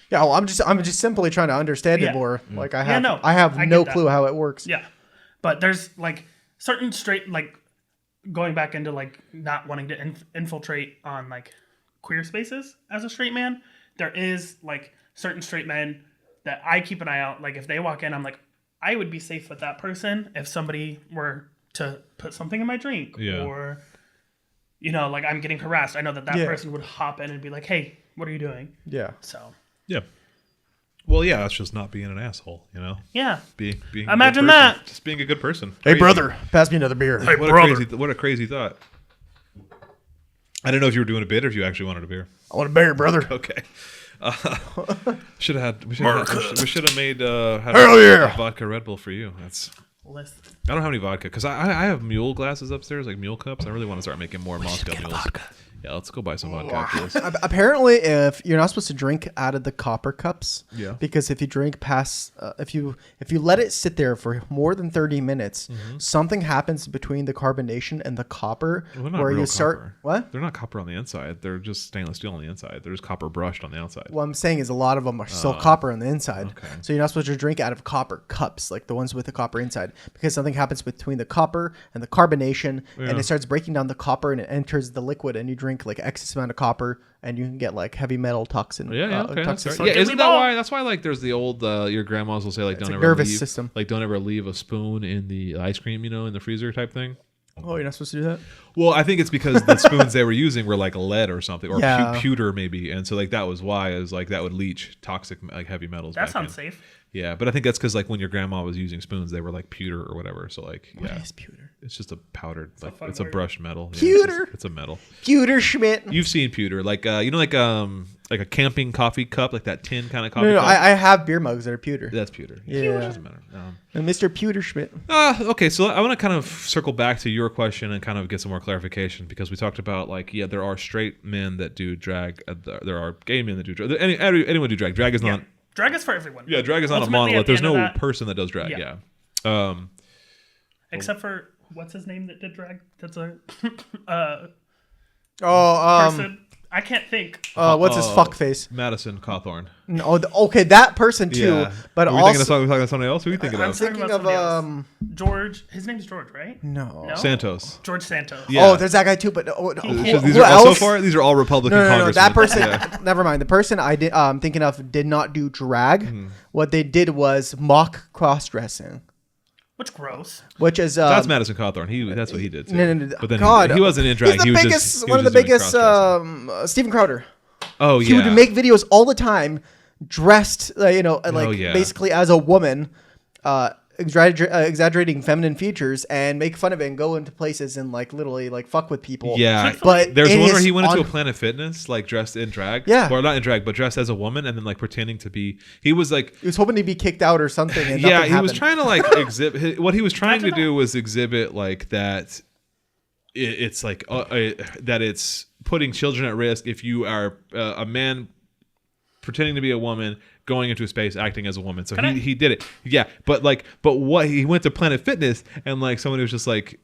yeah, well, I'm just simply trying to understand it more. Like I have no clue how it works. Yeah, but there's like certain straight like. Going back into like not wanting to infiltrate on like queer spaces as a straight man, there is like certain straight men that I keep an eye out. Like if they walk in, I'm like, I would be safe with that person if somebody were to put something in my drink or, you know, like I'm getting harassed. I know that person would hop in and be like, hey, what are you doing? Yeah. So. Yeah. Well, yeah, that's just not being an asshole, you know? Yeah. Being Imagine that. Just being a good person. Hey, brother, pass me another beer. Hey, what a crazy thought. I didn't know if you were doing a bit or if you actually wanted a beer. I want a beer, brother. Okay. We should have made Hell yeah. a vodka Red Bull for you. Listen. I don't have any vodka because I have mule glasses upstairs, like mule cups. I really want to start making more Moscow mules. Yeah, let's go buy some vodka after this. Apparently, if you're not supposed to drink out of the copper cups, because if you drink past, if you let it sit there for more than 30 minutes, something happens between the carbonation and the copper, where you start. Copper. What? They're not copper on the inside. They're just stainless steel on the inside. They're just copper brushed on the outside. What I'm saying is a lot of them are still copper on the inside. Okay. So you're not supposed to drink out of copper cups, like the ones with the copper inside, because something happens between the copper and the carbonation, and it starts breaking down the copper and it enters the liquid, and you drink like excess amount of copper, and you can get like heavy metal toxin. Toxicity. Yeah, isn't that why? That's why like there's the old your grandmas will say like don't ever leave a spoon in the ice cream, in the freezer type thing. Oh, you're not supposed to do that? Well, I think it's because the spoons they were using were like lead or something, or pewter maybe, and so like that was why is like that would leach toxic like heavy metals. That's unsafe. Yeah, but I think that's because like when your grandma was using spoons, they were like pewter or whatever. So like, what is pewter? It's just a powdered, it's a brushed metal. Pewter. It's a metal. Pewter Schmidt. You've seen pewter, like like a camping coffee cup, like that tin kind of coffee. No, cup. I have beer mugs that are pewter. That's pewter. Yeah, it doesn't matter. And Mr. Pewter Schmidt. Okay, so I want to kind of circle back to your question and kind of get some more clarification because we talked about like there are straight men that do drag, there are gay men that do drag. Anyone do drag. Drag is not. Drag is for everyone. Yeah, drag is not a monolith. There's no person that does drag. Yeah. Except for what's his name that did drag? That's a person. I can't think. What's his fuck face? Madison Cawthorn. No, okay, that person too. Yeah. But are we also, talking about somebody else? Who are you thinking of? I'm thinking of George. His name's George, right? No. Santos. George Santos. Yeah. Oh, there's that guy too. But these are all so far. These are all Republican congressmen. No. That person. Never mind. The person I did thinking of did not do drag. What they did was mock cross dressing. Which gross. Which is that's Madison Cawthorn. That's what he did too. No. But then he wasn't in drag. He's one of the biggest. Steven Crowder. Oh yeah. He would make videos all the time, dressed basically as a woman, exaggerating feminine features, and make fun of it and go into places and like literally like fuck with people. Yeah, but there's one where he went into a Planet Fitness like dressed in drag. Yeah, or not in drag, but dressed as a woman, and then like pretending to be. He was hoping to be kicked out or something. And yeah, he was trying to like exhibit. What he was trying to do was exhibit like that. It's like that it's putting children at risk if you are a man pretending to be a woman going into space acting as a woman. So he did it. Yeah, but what he went to Planet Fitness and like somebody was just like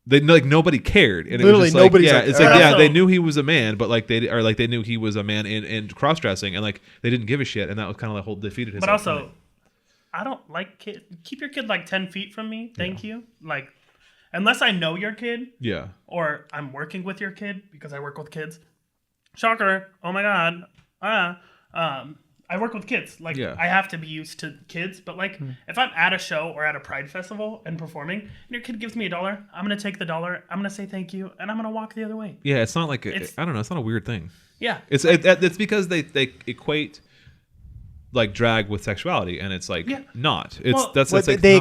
nobody cared. And literally nobody. Yeah, it's like yeah, they knew he was a man, but they knew he was a man in cross dressing, and like they didn't give a shit, and that was kind of like whole defeated his. But also, I don't like keep your kid like 10 feet from me. Thank you. Like. Unless I know your kid, or I'm working with your kid because I work with kids. Shocker! Oh my god! I work with kids. Like I have to be used to kids. But like if I'm at a show or at a Pride festival and performing, and your kid gives me $1, I'm gonna take the $1. I'm gonna say thank you, and I'm gonna walk the other way. Yeah, it's not like I don't know. It's not a weird thing. Yeah, it's because they equate. Like drag with sexuality, and it's like not. It's they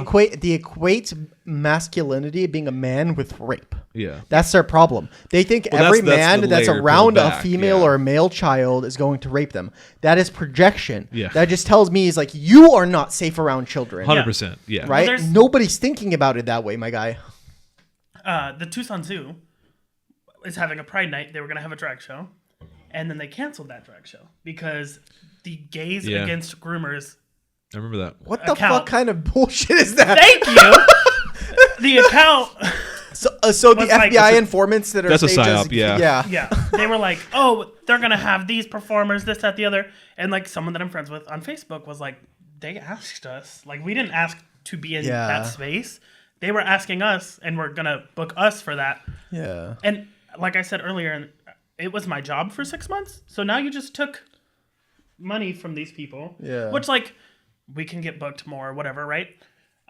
equate masculinity being a man with rape. Yeah, that's their problem. They think every man that's around a female or a male child is going to rape them. That is projection. Yeah, that just tells me is like you are not safe around children. 100%. Yeah, right. Well, nobody's thinking about it that way, my guy. The Tucson Zoo is having a Pride night. They were going to have a drag show, and then they canceled that drag show because. The Gays Against Groomers. I remember that. What the fuck kind of bullshit is that? Thank you. The account. So the FBI informants that are that's a psyop. Yeah. They were like, oh, they're gonna have these performers, this, that, the other, and like someone that I'm friends with on Facebook was like, they asked us, like we didn't ask to be in that space. They were asking us, and we're gonna book us for that. Yeah. And like I said earlier, it was my job for 6 months. So now you just took. Money from these people, which like we can get booked more or whatever, right?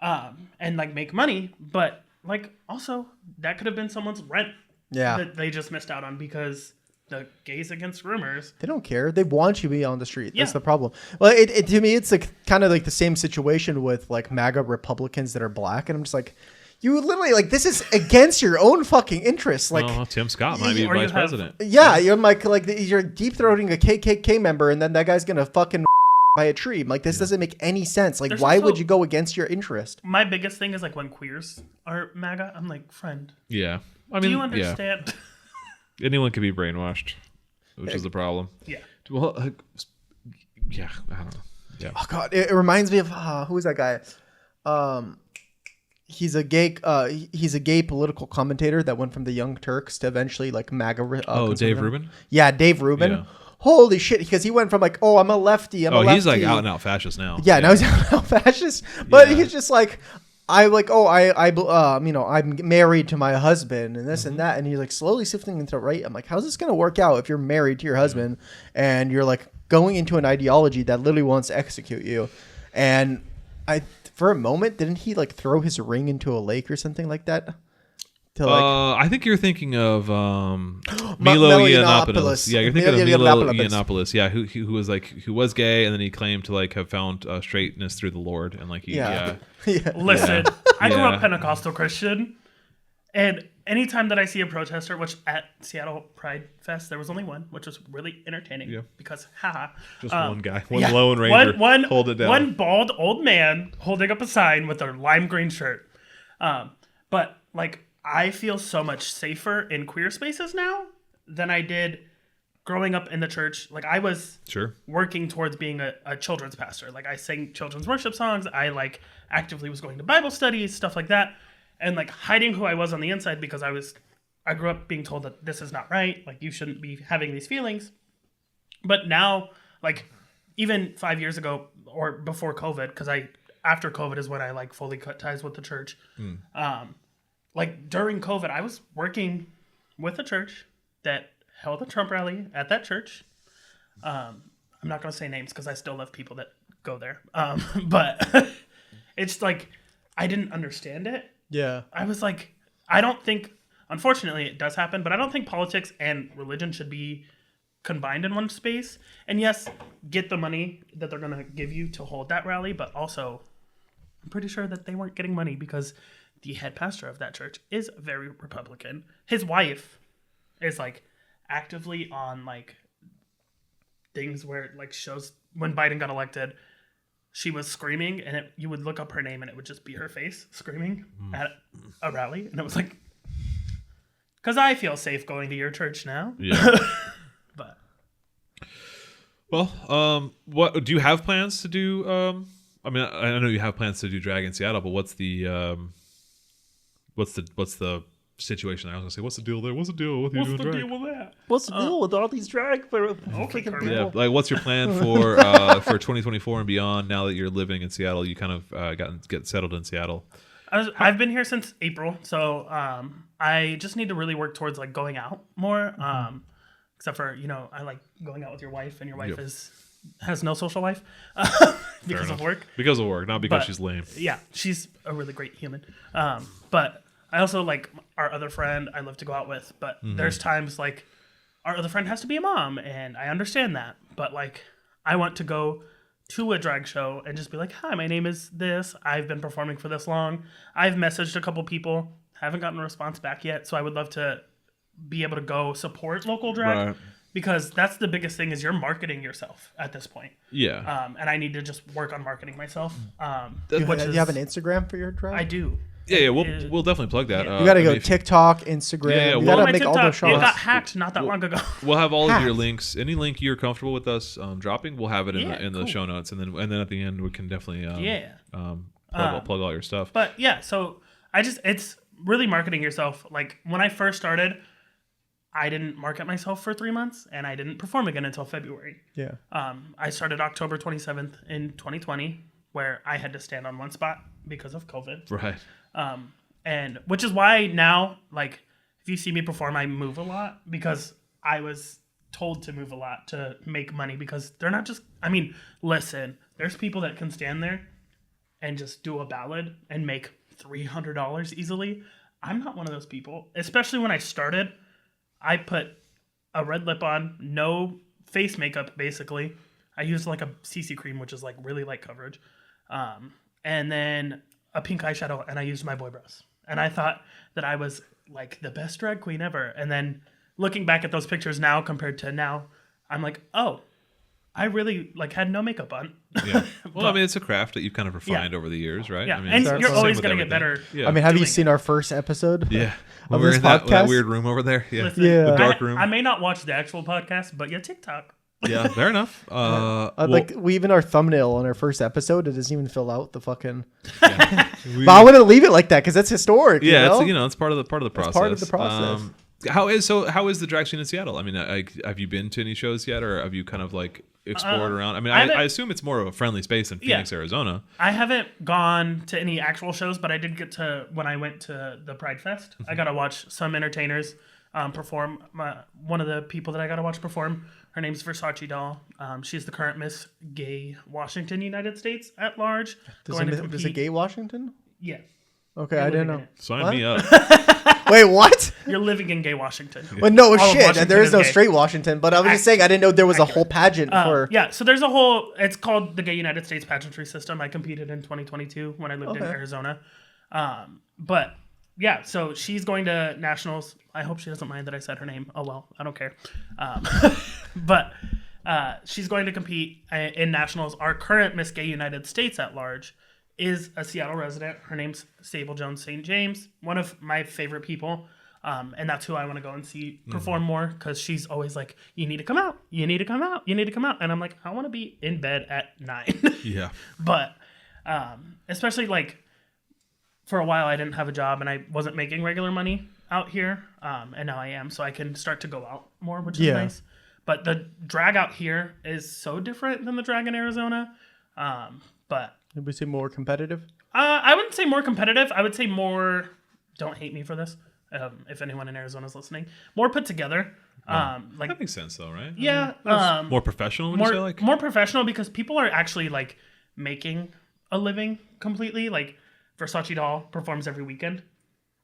And like make money, but like also that could have been someone's rent that they just missed out on because the Gays Against Groomers, they don't care. They want you to be on the street. That's the problem. Well, it to me it's like kind of like the same situation with like MAGA Republicans that are black, and I'm just like. You literally like this is against your own fucking interests. Like Tim Scott might be vice president. Yeah, you're like you're deep throating a KKK member, and then that guy's gonna fucking by a tree. Like, this doesn't make any sense. Like, why would you go against your interest? My biggest thing is like when queers are MAGA, I'm like, friend. Yeah. Do you understand? Yeah. Anyone can be brainwashed, which is the problem. Yeah. Well, yeah, I don't know. Yeah. Oh God, it reminds me of who is that guy? He's a gay political commentator that went from the Young Turks to eventually like MAGA. Dave Rubin. Yeah, Dave Rubin. Yeah. Holy shit! Because he went from like, oh, I'm a lefty. He's like out and out fascist now. Yeah, now he's out and out fascist. But he's just like, I'm married to my husband and this and that, and he's like slowly shifting into the right. I'm like, how's this gonna work out if you're married to your husband and you're like going into an ideology that literally wants to execute you? And for a moment, didn't he like throw his ring into a lake or something like that? I think you're thinking of Milo Yiannopoulos. Yeah, you're thinking of Milo Yiannopoulos. Yeah, who was gay, and then he claimed to like have found straightness through the Lord, and like Listen, I grew up Pentecostal Christian, and anytime that I see a protester, which at Seattle Pride Fest there was only one, which was really entertaining because just one guy, one lone ranger, hold it down, one bald old man holding up a sign with a lime green shirt, but like. I feel so much safer in queer spaces now than I did growing up in the church. Like I was working towards being a children's pastor. Like I sang children's worship songs. I like actively was going to Bible studies, stuff like that. And like hiding who I was on the inside because I grew up being told that this is not right. Like you shouldn't be having these feelings. But now, like even 5 years ago or before COVID, because after COVID is when I like fully cut ties with the church. Like during COVID, I was working with a church that held a Trump rally at that church. I'm not going to say names because I still love people that go there. But it's like, I didn't understand it. Yeah. I was like, I don't think, unfortunately it does happen, but I don't think politics and religion should be combined in one space. And yes, get the money that they're going to give you to hold that rally, but also I'm pretty sure that they weren't getting money because the head pastor of that church is very Republican. His wife is like actively on like things where it like shows when Biden got elected, she was screaming and you would look up her name and it would just be her face screaming at a rally. And it was like, because I feel safe going to your church now. Yeah. But. Well, what do you have plans to do? I mean, I know you have plans to do drag in Seattle, but what's the situation? I was gonna say, what's the deal there? What's the deal with you doing drag? What's the deal with that? What's the deal with all these drag freaking people? Yeah, like what's your plan for 2024 and beyond? Now that you're living in Seattle, you kind of get settled in Seattle. I've been here since April, so I just need to really work towards like going out more. Except for I like going out with your wife, and your wife has no social life because of work. Because of work, not because she's lame. Yeah, she's a really great human. But I also like our other friend I love to go out with, but there's times like our other friend has to be a mom, and I understand that. But like I want to go to a drag show and just be like, hi, my name is this. I've been performing for this long. I've messaged a couple people, haven't gotten a response back yet. So I would love to be able to go support local drag. Right. Because that's the biggest thing is you're marketing yourself at this point. Yeah. And I need to just work on marketing myself. Do you have an Instagram for your drag? I do. Yeah, we'll definitely plug that. You got to go TikTok, Instagram. Yeah, you got to make TikTok, all those shows. It got hacked not that long ago. We'll have all of your links. Any link you're comfortable with us dropping, we'll have it in the show notes, and then at the end we can definitely plug all your stuff. But yeah, so it's really marketing yourself. Like when I first started, I didn't market myself for 3 months, and I didn't perform again until February. Yeah. I started October 27th in 2020, where I had to stand on one spot because of COVID. Right. And which is why now, like, if you see me perform, I move a lot because I was told to move a lot to make money because they're not just, I mean, listen, there's people that can stand there and just do a ballad and make $300 easily. I'm not one of those people, especially when I started. I put a red lip on, no face makeup, basically. I used like a CC cream, which is like really light coverage. And then a pink eyeshadow, and I used my boy brows. And I thought that I was like the best drag queen ever. And then looking back at those pictures now compared to now, I'm like, oh, I really had no makeup on. Yeah. Well, I mean, it's a craft that you've kind of refined over the years, right? Yeah, I mean, and you're always going to get better. Yeah. I mean, have you seen our first episode? Yeah. Of we're this in podcast? that weird room over there. Yeah. Listen, Yeah. The dark room. I may not watch the actual podcast, but TikTok. Yeah, fair enough. We even our thumbnail on our first episode, it doesn't even fill out the fucking. Yeah. But I wouldn't leave it like that because that's historic. Yeah, you know? it's part of the process. It's part of the process. How is the drag scene in Seattle? I mean, have you been to any shows yet, or have you kind of explored around? I mean, I assume it's more of a friendly space in Phoenix, Arizona. I haven't gone to any actual shows, but I did get to when I went to the Pride Fest. I got to watch some entertainers perform. One of the people that I got to watch perform, her name's Versace Doll. She's the current Miss Gay Washington, United States at large. Does it Gay Washington? Yeah. Okay, I didn't know. Sign me up. Wait, what? You're living in Gay Washington. Well, no shit. There is no straight Washington, but I was just saying I didn't know there was a whole pageant for. Yeah, so there's a whole. It's called the Gay United States Pageantry System. I competed in 2022 when I lived in Arizona. But yeah, so she's going to nationals. I hope she doesn't mind that I said her name. Oh well, I don't care. But she's going to compete in nationals. Our current Miss Gay United States at large is a Seattle resident. Her name's Sable Jones St. James, one of my favorite people. And that's who I want to go and see perform more because she's always like, you need to come out. You need to come out. You need to come out. And I'm like, I want to be in bed at 9. Yeah. But especially for a while, I didn't have a job and I wasn't making regular money out here. And now I am. So I can start to go out more, which is nice. But the drag out here is so different than the drag in Arizona. But would we say more competitive? I wouldn't say more competitive. I would say more. Don't hate me for this. If anyone in Arizona is listening, more put together. That makes sense, though, right? Yeah. More professional. Would you say more professional because people are actually making a living completely. Versace Doll performs every weekend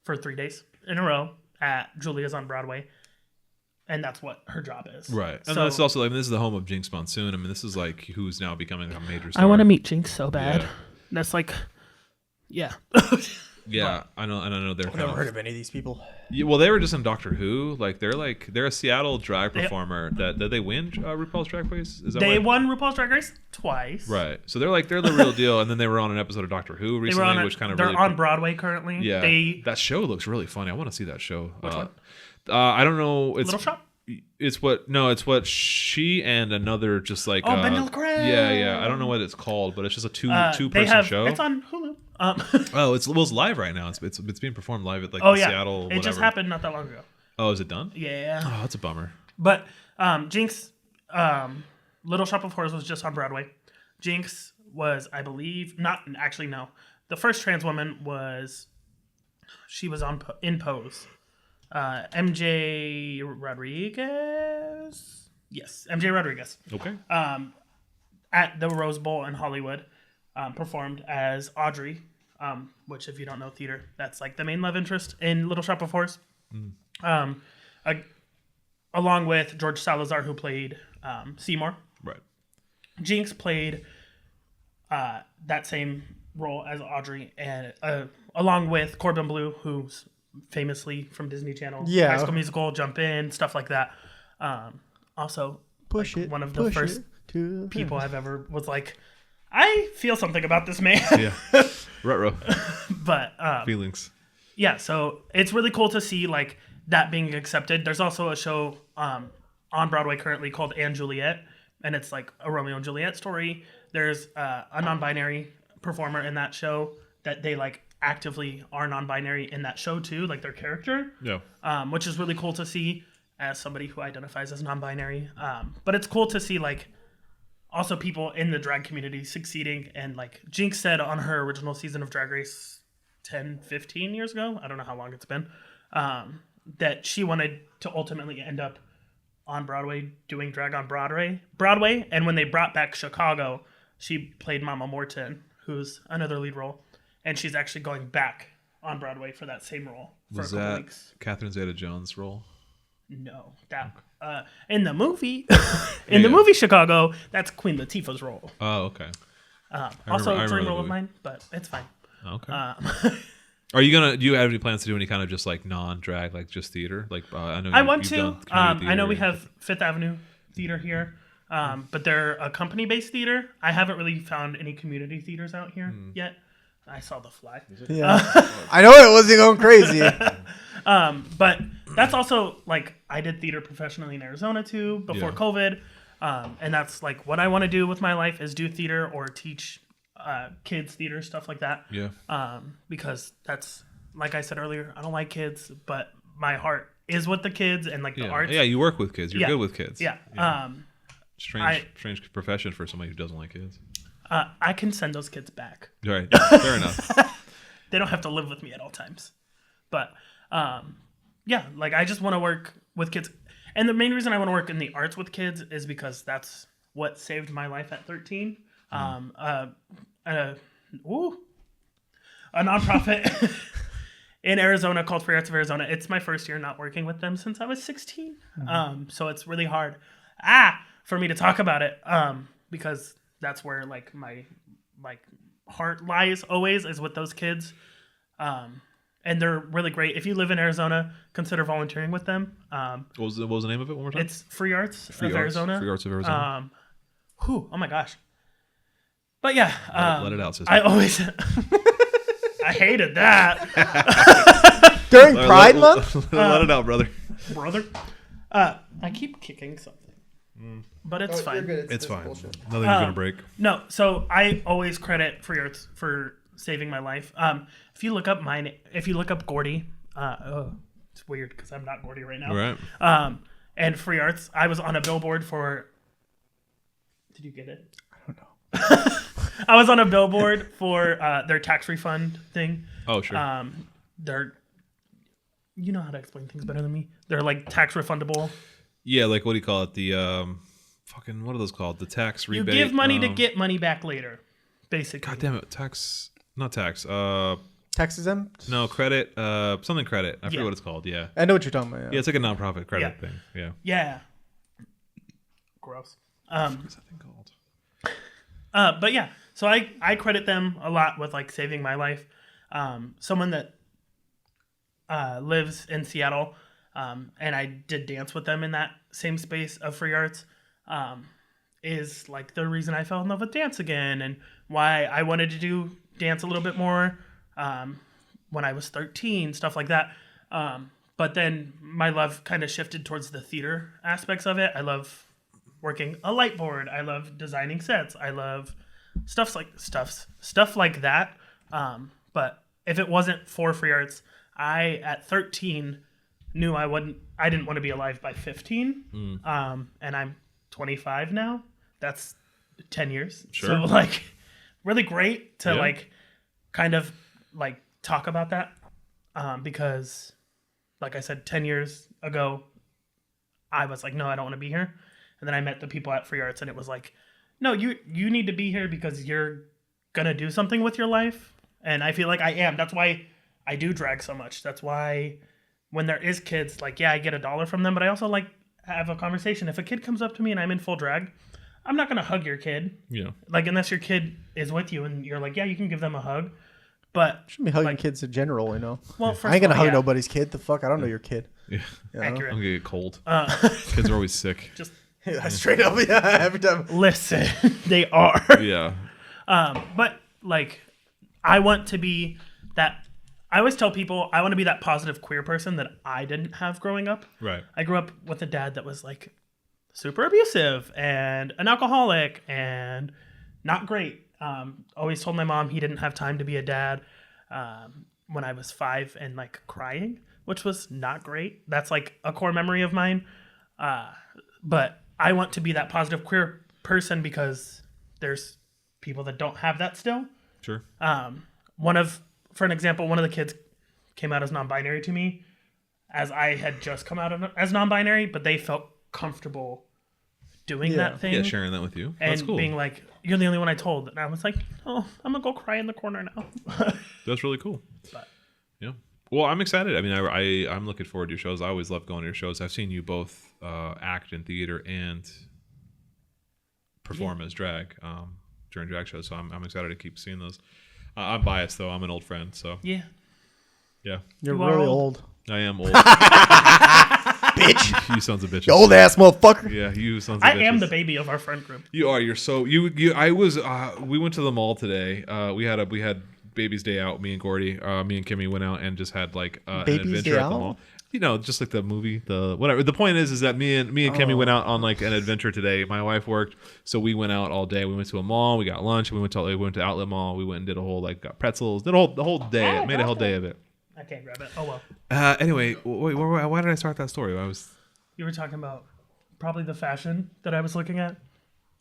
for 3 days in a row at Julia's on Broadway. And that's what her job is. Right. And that's also, this is the home of Jinx Monsoon. I mean, this is who's now becoming a major star. I want to meet Jinx so bad. Yeah. That's yeah. Yeah, I know they're. I've never heard of any of these people. Yeah, well, they were just in Doctor Who. They're a Seattle drag performer. Did they win RuPaul's Drag Race? Is that they won RuPaul's Drag Race twice. Right. So they're the real deal. And then they were on an episode of Doctor Who recently, which kind of they're on Broadway currently. Yeah. That show looks really funny. I want to see that show. Which one? I don't know. It's Little Shop. It's what she and another just Vanilla Creme. Yeah. I don't know what it's called, but it's just a two-person show. It's on Hulu. It's live right now. It's being performed live at Seattle. It just happened not that long ago. Oh, is it done? Yeah. Oh, that's a bummer. But Jinx, Little Shop of Horrors was just on Broadway. Jinx was, I believe, not actually no. The first trans woman was in Pose. MJ Rodriguez. Yes, MJ Rodriguez. Okay. At the Rose Bowl in Hollywood, performed as Audrey, which if you don't know theater, that's the main love interest in Little Shop of Horrors. Along with George Salazar, who played Seymour. Right. Jinx played that same role as Audrey, and along with Corbin Bleu, who's famously from Disney Channel, High School Musical, Jump In, stuff like that. Also, one of the first people I've ever was I feel something about this man. Yeah, ruh-roh. But feelings. Yeah, so it's really cool to see that being accepted. There's also a show on Broadway currently called Anne Juliet, and it's a Romeo and Juliet story. There's a non-binary performer in that show that they actively are non-binary in that show too, their character. Yeah. Which is really cool to see as somebody who identifies as non-binary. But it's cool to see also people in the drag community succeeding, and Jinx said on her original season of Drag Race 10-15 years ago, I don't know how long it's been, that she wanted to ultimately end up on Broadway doing drag on Broadway. And when they brought back Chicago, she played Mama Morton, who's another lead role. And she's actually going back on Broadway for that same role for a couple weeks. Catherine Zeta-Jones' role? No, that in the movie, the movie Chicago, that's Queen Latifah's role. Oh, okay. Also a dream role of mine, but it's fine. Okay. Do you have any plans to do any kind of just non-drag, just theater? I know I want to. I know we have Fifth Avenue Theater here. But they're a company-based theater. I haven't really found any community theaters out here yet. I saw The Fly. Yeah, I know it wasn't going crazy. But that's also like I did theater professionally in Arizona too before COVID, and that's like what I want to do with my life is do theater or teach kids theater, stuff like that. Yeah. Because that's like I said earlier, I don't like kids, but my heart is with the kids and like the arts. Yeah, you work with kids. You're good with kids. Yeah. Strange profession for somebody who doesn't like kids. I can send those kids back. Right. Fair enough. They don't have to live with me at all times. But yeah, like I just want to work with kids. And the main reason I want to work in the arts with kids is because that's what saved my life at 13. A nonprofit in Arizona called Free Arts of Arizona. It's my first year not working with them since I was 16. So it's really hard for me to talk about it because that's where like my heart lies always is with those kids. And they're really great. If you live in Arizona, consider volunteering with them. What was the name of it one more time? It's Free Arts of Arizona. Free Arts of Arizona. Oh my gosh. But yeah. Let it out, sister. I always... I hated that. During Pride Month? Let it out, brother. I keep kicking something. But it's fine. It's fine. Bullshit. Nothing's going to break. No, so I always credit Free Arts for saving my life. If you look up Gordy, it's weird because I'm not Gordy right now. Right. And Free Arts, I was on a billboard for. Did you get it? I don't know. I was on a billboard for their tax refund thing. Oh sure. You know how to explain things better than me. They're like tax refundable. Yeah, like what do you call it? The what are those called? The tax rebate. You give money to get money back later, basically. God damn it, not tax. Tax exempt? No, credit. Something credit. I forget what it's called. Yeah. I know what you're talking about. Yeah, it's like a nonprofit credit thing. Yeah. Yeah. Gross. What's that thing called? But yeah, so I credit them a lot with like saving my life. Someone that lives in Seattle, and I did dance with them in that same space of Free Arts, is like the reason I fell in love with dance again and why I wanted to do dance a little bit more when I was 13, stuff like that. But then my love kind of shifted towards the theater aspects of it. I love working a light board. I love designing sets. I love stuff like that. But if it wasn't for Free Arts, I at 13 knew I didn't want to be alive by 15. And I'm 25 now. That's 10 years. Sure. So like really great to like kind of like talk about that. Because like I said, 10 years ago, I was like, no, I don't want to be here. And then I met the people at Free Arts and it was like, no, you need to be here because you're going to do something with your life. And I feel like I am. That's why I do drag so much. That's why when there is kids, like, yeah, I get $1 from them, but I also like have a conversation. If a kid comes up to me and I'm in full drag, I'm not going to hug your kid. Yeah. Like, unless your kid is with you and you're like, yeah, you can give them a hug. But shouldn't be hugging like, kids in general, you know. Well, I ain't gonna hug nobody's kid. The fuck, I don't know your kid. Yeah. Accurate. I'm gonna get cold. Kids are always sick. Just straight up, yeah. Every time. Listen, they are. Yeah. But like, I want to be that. I always tell people I want to be that positive queer person that I didn't have growing up. Right. I grew up with a dad that was like super abusive and an alcoholic and not great. Always told my mom he didn't have time to be a dad when I was 5 and like crying, which was not great. That's like a core memory of mine. But I want to be that positive queer person because there's people that don't have that still. Sure. For an example, one of the kids came out as non-binary to me as I had just come out as non-binary, but they felt comfortable doing that thing. Yeah, sharing that with you. And that's cool. Being like, you're the only one I told. And I was like, oh, I'm going to go cry in the corner now. That's really cool. But, yeah. Well, I'm excited. I mean, I'm looking forward to your shows. I always love going to your shows. I've seen you both act in theater and perform as drag during drag shows. So I'm excited to keep seeing those. I'm biased, though. I'm an old friend. So yeah. Yeah. You're really old. I am old. bitch. You sons of bitches. You old ass motherfucker. Yeah, you sons of bitches. I am the baby of our friend group. You are. You're so you. I was. We went to the mall today. We had baby's day out. Me and Gordy. Me and Kimmy went out and just had like an adventure at the mall. You know, just like the movie, the whatever. The point is that me and Kimmy went out on like an adventure today. My wife worked, so we went out all day. We went to a mall. We got lunch. We went to Outlet Mall. We went and did a whole got pretzels. Did the whole day. Made a whole day of it. I can't grab it. Oh well. Anyway, wait. Why did I start that story? You were talking about probably the fashion that I was looking at.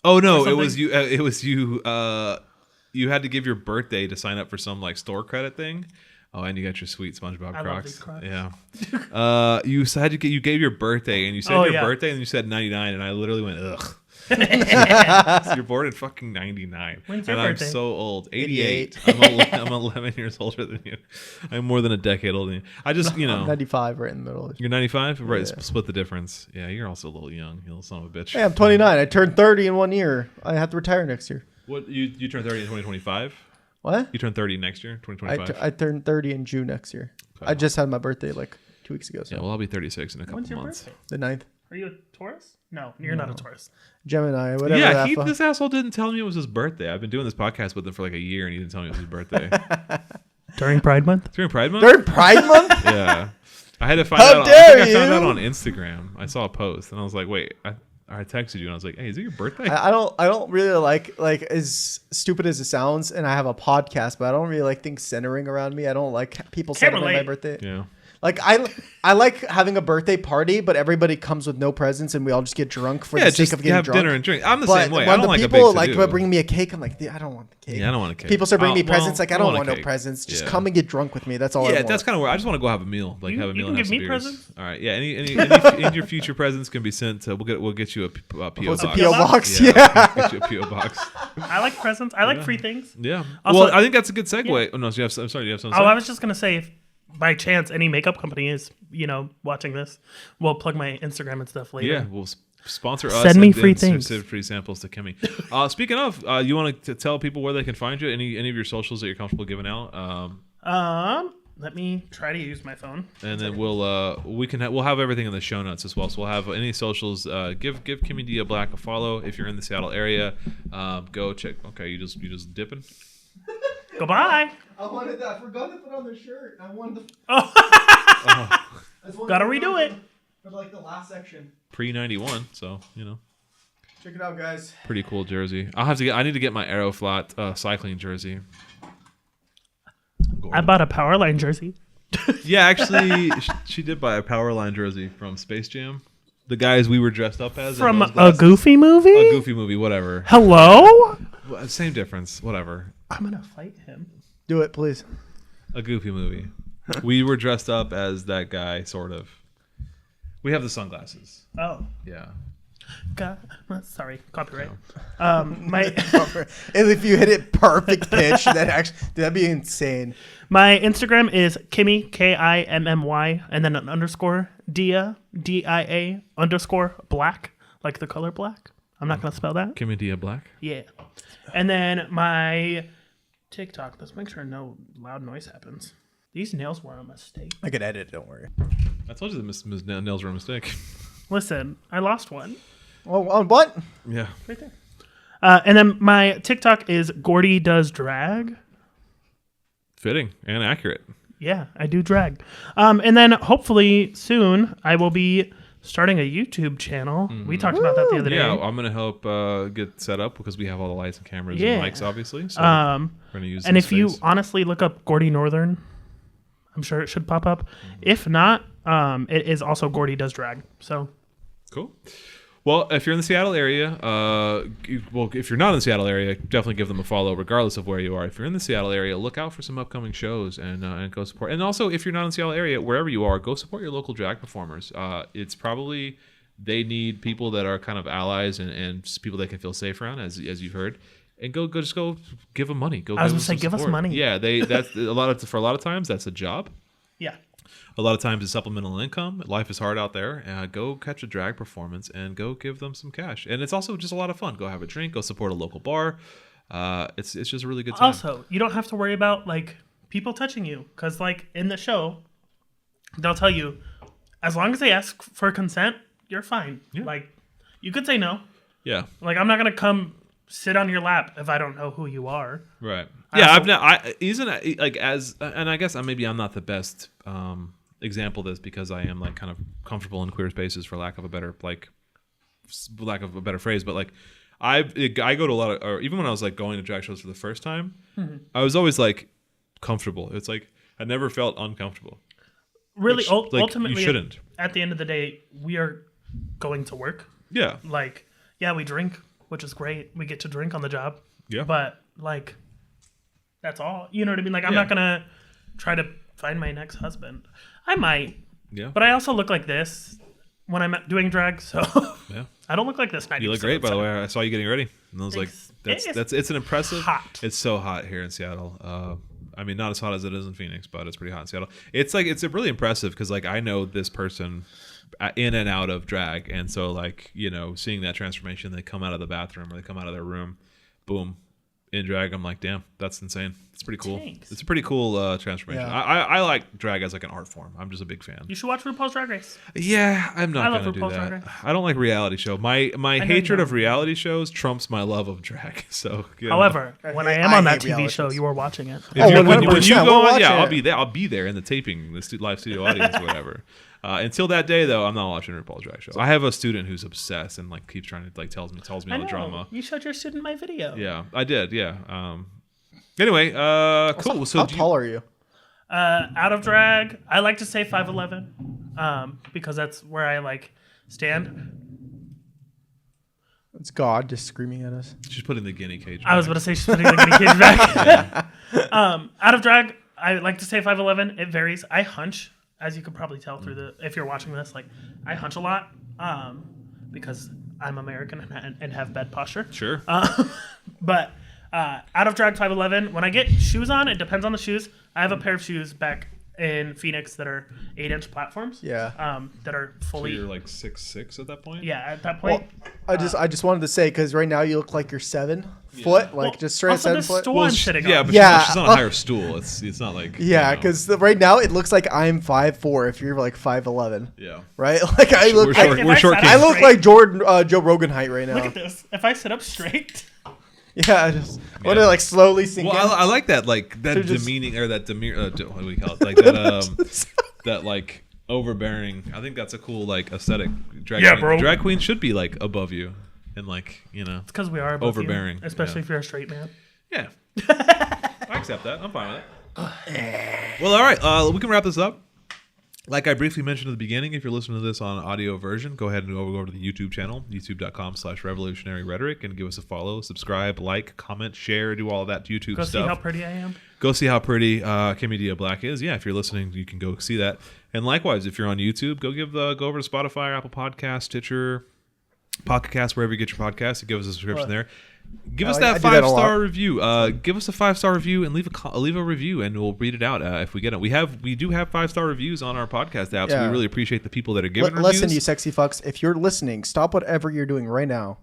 Oh no, it was you. It was you. You had to give your birthday to sign up for some like store credit thing. Oh, and you got your sweet SpongeBob Crocs. Yeah. You gave your birthday, and you said birthday, and you said 99, and I literally went ugh. So you're born in fucking 99. When's your and birthday? I'm so old. 88. I'm 11 years older than you. I'm more than a decade older than you. I just, I'm 95, right in the middle. You're 95? Right, split the difference. Yeah, you're also a little young, you little son of a bitch. Hey, I'm 29. I turned 30 in 1 year. I have to retire next year. What, you turn 30 in 2025? What? You turn 30 next year, 2025? I turned 30 in June next year. Okay. I just had my birthday like 2 weeks ago. So. Yeah, well, I'll be 36 in a couple months. When's your birthday? The 9th. Are you a Taurus? No, you're not a Taurus. Gemini, whatever. Yeah, this asshole didn't tell me it was his birthday. I've been doing this podcast with him for like a year, and he didn't tell me it was his birthday. During Pride Month? During Pride Month? During Pride Month? Yeah. I had to find out. I found out on Instagram. I saw a post, and I was like, wait, I texted you and I was like, "Hey, is it your birthday?" I don't really like as stupid as it sounds, and I have a podcast, but I don't really like things centering around me. I don't like people celebrating my birthday. Yeah. Like I like having a birthday party, but everybody comes with no presents, and we all just get drunk for the sake of getting drunk. Dinner and drink. I'm the same way. When I don't like people a big like bring me a cake, I'm like, I don't want the cake. Yeah, I don't want a cake. People start bringing me presents, like I don't want no presents. Just come and get drunk with me. That's all I want. Yeah, that's kind of where I just want to go have a meal, like have a meal and have some beers. Presents? All right, yeah. Any your future presents can be sent to. We'll get you a PO box. A PO box? Yeah. Get you a PO box. I like presents. I like free things. Yeah. Also, well, I think that's a good segue. Yeah. Oh no, I'm sorry. Do you have something? Oh, I was just gonna say, if by chance any makeup company is watching this, we'll plug my Instagram and stuff later. Yeah, we'll sponsor us. Send me free things. Send free samples to Kimmy. Speaking of, you want to tell people where they can find you? Any of your socials that you're comfortable giving out? Let me try to use my phone. And then we'll have everything in the show notes as well. So we'll have any socials. Give Kimmy Dia Black a follow if you're in the Seattle area. Go check. Okay, you just dipping. Goodbye. I forgot to put on the shirt. I wanted to. Gotta redo it. For like the last section. Pre-91, so Check it out, guys. Pretty cool jersey. I need to get my Aeroflot cycling jersey. I bought a Powerline jersey. Yeah, actually, she did buy a Powerline jersey from Space Jam. The guys we were dressed up as from a Goofy movie. A Goofy movie, whatever. Hello. Same difference, whatever. I'm gonna fight him. Do it, please. A Goofy movie. We were dressed up as that guy, sort of. We have the sunglasses. Oh. Yeah. God, copyright. If you hit it perfect pitch, that'd be insane. My Instagram is Kimmy Kimmy, and then an underscore Dia DIA underscore black, like the color black. I'm not gonna spell that. Kimmy Dia Black. Yeah. And then my TikTok. Let's make sure no loud noise happens. These nails were a mistake. I could edit. Don't worry. I told you the nails were a mistake. Listen, I lost one. Oh, on what? Yeah. Right there. And then my TikTok is Gordy Does Drag. Fitting and accurate. Yeah, I do drag. And then hopefully soon I will be starting a YouTube channel. Mm-hmm. We talked about that the other day. Yeah, I'm going to help get set up because we have all the lights and cameras and mics, obviously. So we're going to use and if you honestly look up Gordy Northern, I'm sure it should pop up. Mm-hmm. If not, it is also Gordy Does Drag. So cool. Well, if you're in the Seattle area, if you're not in the Seattle area, definitely give them a follow regardless of where you are. If you're in the Seattle area, look out for some upcoming shows and go support. And also, if you're not in the Seattle area, wherever you are, go support your local drag performers. It's probably, they need people that are kind of allies and people they can feel safe around, as you've heard. And go give them money. I was going to say, give us money. Yeah, that's for a lot of times that's a job. Yeah. A lot of times it's supplemental income. Life is hard out there. Go catch a drag performance and go give them some cash. And it's also just a lot of fun. Go have a drink. Go support a local bar. It's just a really good time. Also, you don't have to worry about like people touching you because like in the show, they'll tell you as long as they ask for consent, you're fine. Yeah. Like, you could say no. Yeah. Like, I'm not gonna come sit on your lap if I don't know who you are. Right. Yeah. And I guess maybe I'm not the best example of this because I am like kind of comfortable in queer spaces for lack of a better phrase, but like I go to a lot of, or even when I was like going to drag shows for the first time, I was always like comfortable. It's like I never felt uncomfortable. Really, Which, ultimately, you shouldn't. At the end of the day, we are going to work. Yeah. Like, yeah, we drink, which is great. We get to drink on the job. Yeah. But like, that's all. You know what I mean? Like, I'm not gonna try to find my next husband. I might. Yeah. But I also look like this when I'm doing drag, so yeah. I don't look like this. You look great, by the way. I saw you getting ready, and I was like, it's an impressive. Hot. It's so hot here in Seattle. I mean, not as hot as it is in Phoenix, but it's pretty hot in Seattle. It's like it's really impressive because like I know this person in and out of drag, and so like seeing that transformation, they come out of the bathroom or they come out of their room, boom, in drag. I'm like, damn, that's insane. It's pretty cool. Thanks. It's a pretty cool transformation. Yeah. I like drag as like an art form. I'm just a big fan. You should watch RuPaul's Drag Race. Yeah, I'm not gonna do RuPaul's Drag that. Race. I don't like reality show. My hatred of reality shows trumps my love of drag. So, However, when I am on that TV show, you are watching it. when you 100%, go we'll on, yeah, watch I'll it. be there. I'll be there in the taping, the live studio audience, or whatever. Until that day, though, I'm not watching RuPaul's Drag Show. I have a student who's obsessed and like keeps trying to like tells me I all know. the drama. You showed your student my video. Yeah, I did. Yeah. Anyway, cool. So How tall are you? Out of drag, I like to say 5'11", because that's where I like stand. It's God just screaming at us. She's putting the guinea cage. I was about to say she's putting the guinea cage back. Out of drag, I like to say 5'11". It varies. I hunch, as you could probably tell through if you're watching this, like I hunch a lot, because I'm American and have bad posture. Sure. But out of drag 5'11". When I get shoes on, it depends on the shoes. I have a pair of shoes back in Phoenix that are 8-inch platforms. Yeah. That are So fully. you're like 6'6" at that point. Yeah, at that point. Well, I just wanted to say because right now you look like you're 7 foot, like just straight also 7 this foot. stool I'm sitting yeah, on. but Yeah. she's on a higher stool. It's not like Yeah, because right now it looks like I'm 5'4" if you're like 5'11", yeah. right? Like I look We're like short If I I kings. look like Joe Rogan height right now. Look at this. If I sit up straight. Yeah, I just want to like slowly sink Well, in. I like that, like that They're just- demeaning or that demure. What do we call it? Like that, that like overbearing. I think that's a cool like aesthetic. Drag queen should be like above you, and like It's because we are above overbearing, you, especially yeah. if you're a straight man. Yeah, I accept that. I'm fine with it. Well, all right. We can wrap this up. Like I briefly mentioned at the beginning, if you're listening to this on audio version, go ahead and go over to the YouTube channel, youtube.com/revolutionary rhetoric, and give us a follow, subscribe, like, comment, share, do all of that YouTube Go stuff. see how pretty I am. Go see how pretty Kimmy Dia Black is. Yeah, if you're listening, you can go see that. And likewise, if you're on YouTube, go over to Spotify, Apple Podcasts, Stitcher, Pocket Cast, wherever you get your podcasts, and give us a subscription there. Give us that 5-star review. Give us a 5-star review and leave a review, and we'll read it out if we get it. We do have 5-star reviews on our podcast apps. So we really appreciate the people that are giving reviews. Listen, you sexy fucks. If you're listening, stop whatever you're doing right now,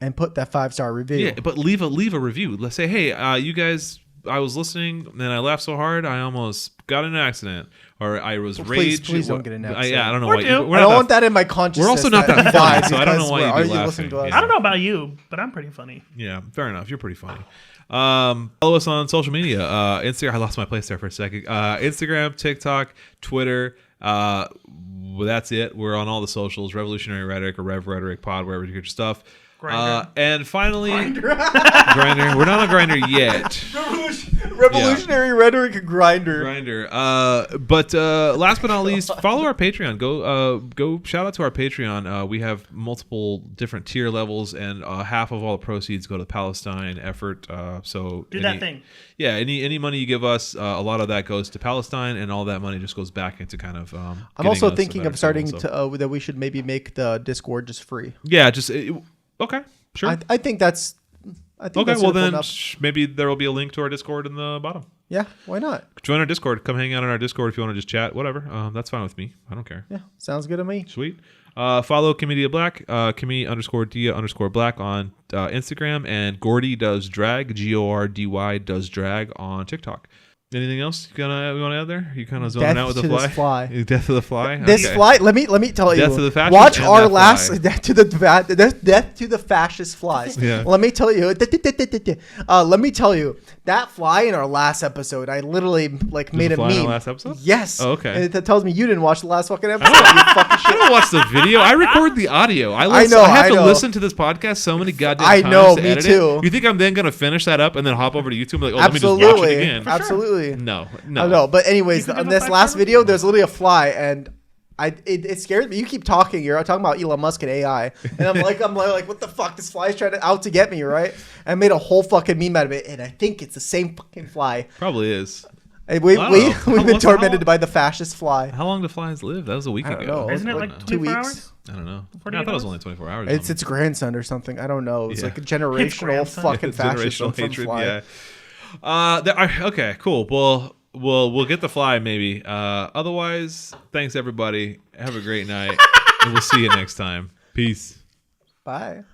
and put that 5-star review. Yeah, but leave a review. Let's say, hey, you guys, I was listening and I laughed so hard I almost got in an accident, or I was raged. Please don't get in an accident. I don't know Or why. do. I don't want that in my consciousness. We're also not that funny, so I don't know why you'd be laughing. listening to us? Yeah. I don't know about you, but I'm pretty funny. Yeah, fair enough. You're pretty funny. Follow us on social media. Instagram. I lost my place there for a second. Instagram, TikTok, Twitter. That's it. We're on all the socials. Revolutionary Rhetoric or Rev Rhetoric Pod, wherever you get your stuff. Grindr. And finally, Grindr. We're not on Grindr yet. Revolutionary Rhetoric Grinder. But last but not least, follow our Patreon. Go shout out to our Patreon. We have multiple different tier levels, and half of all the proceeds go to the Palestine effort. So Do that thing. Yeah, any money you give us, a lot of that goes to Palestine, and all that money just goes back into kind of. I'm also thinking of starting to that we should maybe make the Discord just free. Yeah, okay, sure. I think that's. I think Okay, that's well then enough. maybe there will be a link to our Discord in the bottom. Yeah, why not? Join our Discord. Come hang out on our Discord if you want to just chat. Whatever. That's fine with me. I don't care. Yeah, sounds good to me. Sweet. Follow Kimmy Dia Black, Kimmy_Dia_Black on Instagram, and Gordy Does Drag, GORDY does drag on TikTok. Anything else you want to add there? You kind of zoning out with the fly. Death of the fly. This fly. Let me tell you. Death to the fascist. Watch our last Death to the fascist fly. Yeah. Let me tell you. Let me tell you that fly in our last episode. I literally made a meme. In the last episode? Yes. Oh, okay. And that tells me you didn't watch the last fucking episode. You fucking shit. I don't watch the video. I record the audio. I have to listen to this podcast so many goddamn times. I know. Me too. You think I'm then gonna finish that up and then hop over to YouTube and be like, let me just watch it again? Absolutely. No. No, but anyways, on this last video, there's literally a fly, and it scares me. You keep talking. You're talking about Elon Musk and AI, and I'm like, what the fuck? This fly is trying to get me, right? I made a whole fucking meme out of it, and I think it's the same fucking fly. Probably is. We've been tormented by the fascist fly. How long do flies live? That was a week ago. Isn't it like 2 weeks? Hours? I don't know. I thought it was only 24 hours. It's its grandson or something. I don't know. It's like a generational fucking fascism from fly. Yeah. Okay. Cool. Well. We'll get the fly maybe. Otherwise, thanks everybody. Have a great night, and we'll see you next time. Peace. Bye.